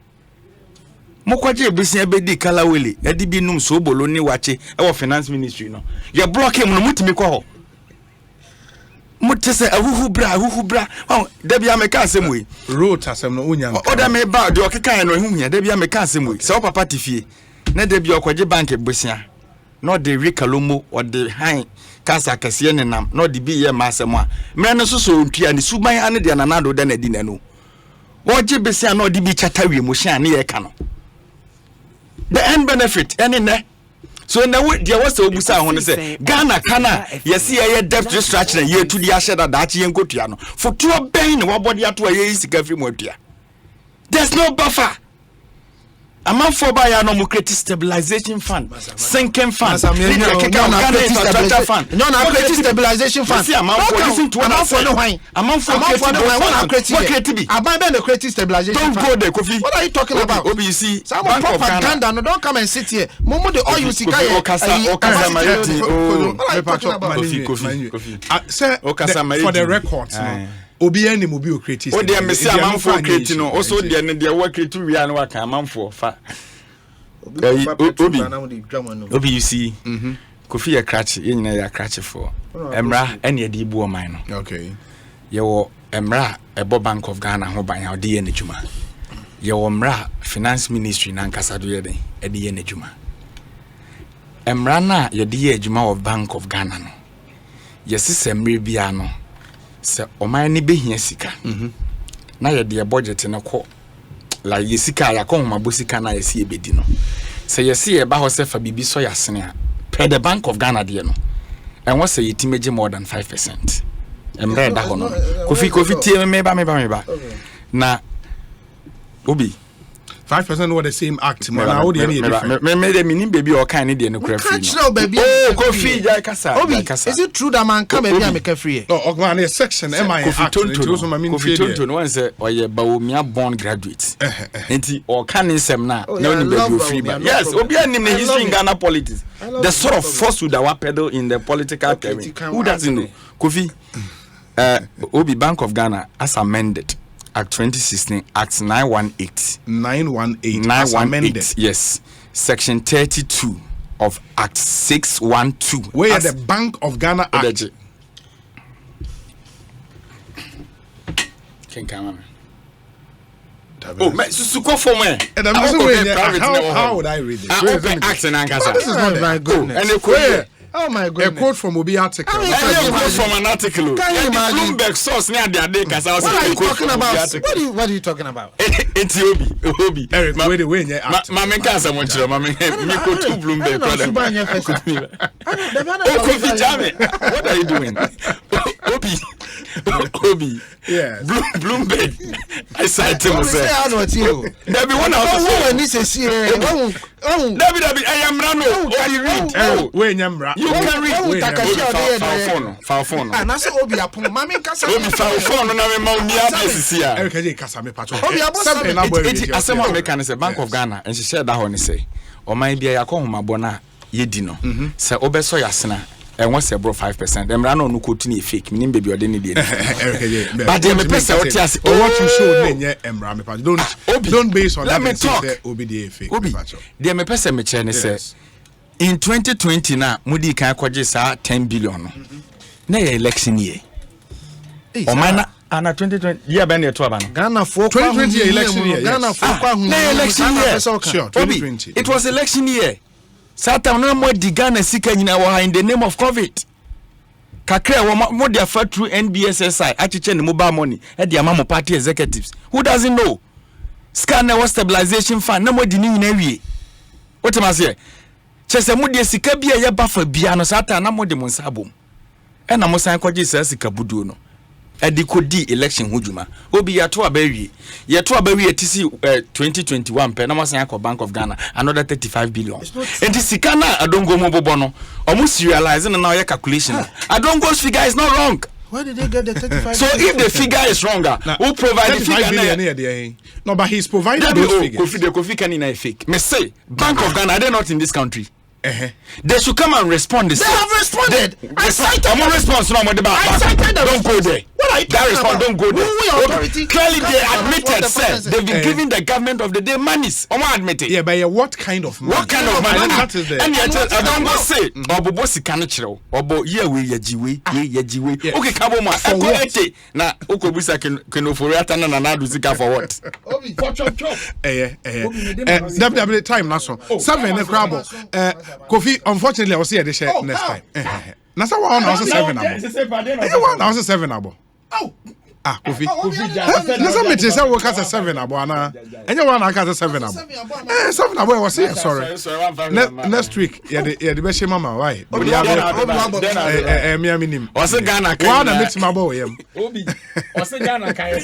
B: Mokwaje ebisia bedi kala wele e di bi num so bolo ni wache e wo finance ministry no. Ye block him no mutimi kwa ho. Mutese ahuhu bra. Oh, debia meka asem we.
A: Road asem no unya.
B: Oda me ba de okeka no ehu hia debia meka asem we. Se wo papa tifie. Na debia okwaje bank ebisia. No de rekalomo or the high kasa kese ne nam no de bi ye masem a mre ne so ntua ne suban ane de nanado de na di nanu wo je besia no de bi chata wi mo hia ne ye ka no the end benefit any ne so na we dia was obusa ho ne say Ghana kana yesi ye debt restructuring ye tu dia sheda da chi ye nkotua no fotuo ben ne wobode ato ye sika firi mo atua. There's no buffer. Amount for buy no more create stabilization fund, sinking fund, fund. No, create stabilization fund. See amount for listen to what I say. Amount for creative. Abandon the creative stabilization fund. Don't go there, Kofi. What are you talking about? Obi, you see, some propaganda. No, don't come and sit here. Momo the all you see guy.
A: For the records. Obi any mo bi o create.
B: O dey me say am for create no. Also dey ne dey work create we an work am for fa. Obi you see. Kofi ya cratch, ye nyina ya cratch for. Emra ene dey bu o man no.
A: Okay.
B: Ye wo emra ebo Bank of Ghana ho ban ya dey ne djuma. Ye wo emra finance ministry na nkasa do ye den e dey ne djuma. Emra na ye dey djuma of Bank of Ghana no. Ye sisemre bia no. Se oman ni behia sika na ye de budget ne ko la ye sika ya ko homa sika na ye si ebedi no se ye se ye ba ho se fa bibi so ya sene a per the Bank of Ghana de no en wo se yetimeje more than 5%. Emre da ho no kofi tie me ba na Obi
A: 5% were the same act. Man, how do you different?
B: Me meaning baby or kind of no
D: catch now, baby.
B: Oh, Kofi, Kasa.
D: Obi, is it true that man come and make a free?
A: Oh, man, a section. Am I
B: Kofi Tonto one say, or ye Baumia born graduate. Enti or can sem na no ni baby free. Yes, Obi and in history in Ghana politics. The sort of force with our pedal in the political career. Who doesn't know? Kofi, Obi Bank of Ghana as amended. Act 2016, Act 918, yes, Section 32 of Act 612.
A: Where the Bank of Ghana Act?
B: Can come oh, so go for me.
A: How would I read it?
B: This is
D: not very good.
A: And
D: oh my God!
A: A quote from Obi article.
B: A quote from an article.
D: Can you imagine?
B: Bloomberg source near the day.
D: What are you talking about? What are you talking about?
B: It's Obi.
A: Eric, wait the way.
B: Mama can't say much. Mama, me go to Bloomberg. Kofi Jame, what are you doing? Obi.
A: Yes.
B: Bloomberg. I said to myself. There be one of
D: us.
B: David, I am Rano. Can you read?
A: Wait, Nyamra.
B: You can read. Foul phone.
D: And I say Obi upon Mammy Casa.
B: Obi foul phone. No, I'm here.
A: Eric, I Casa me patch.
D: Obi
A: something.
B: As someone make an say Bank of Ghana, and she said that one say, or my be a call my bona ye dino. Say Obeso Yasna. And what's about 5%? Them run on no continue fake, meaning baby or didn't need. But then the person what
A: you show don't base on
B: let me talk.
A: OBDA fake.
B: Obi, they me person me chene say in 2020 na mudi kan kwaje sa 10 billion no na election year o mana ana 2020 year ben ye to aba no
D: Ghana for
A: 2020 election year.
D: Ghana for
B: na election year
A: Sure, 2020.
B: it was election year satan no mo di Ghana sika nyina wo in the name of COVID kakra wo mo dia fa through NBSSI achiche ne mobile money e dia ma mo party executives who doesn't know scanner was stabilization fund na mo di ni nyina wie what am I say chese mo dia sika bia ye ba fa bia no satan na mo de mo nsabom e na mo san kwaje sa sika buduo no edikodi election hujuma obi yato abawie tisi 2021 pe na mo san akọ Bank of Ghana another 35 billion and sika na adongo mo bobo no almost realize na now your calculation adongo's figure is not wrong.
D: Where did they get the 35
B: so if the figure is wrong who provide the figure
A: no but he's provided those figures.
B: Kofi can fake me say Bank of Ghana are they not in this country? They should come and respond. They have
D: responded.
B: I cited them. Response no more about. I cited them. Don't go there. What are you talking about? Don't go there. Clearly, they admitted, sir. They've been giving the government of the day monies. Admit it.
A: Yeah, but what kind of money?
B: What kind of money?
A: That is there.
B: And yet, I don't go say. Obo si kanichiro. Obo yeah we yajiwe. Okay, kabo ma.
A: For what?
B: Na oko busa kenoforiata na nadu zika for what?
D: Obi for chop.
A: Double time na so. 7 the crab. Kofi, unfortunately, I will see a dish next time. Nasa one also 7 abo. One also 7 abo. Kofi. Nasa me say we cast 7 abo ana. Any one I cast 7 abo. 7 abo I was here, sorry. Next week, yeah the best mama why? Me aminim.
B: Was Ghana.
A: One mix my boy.
B: Obi. Was Ghana kai.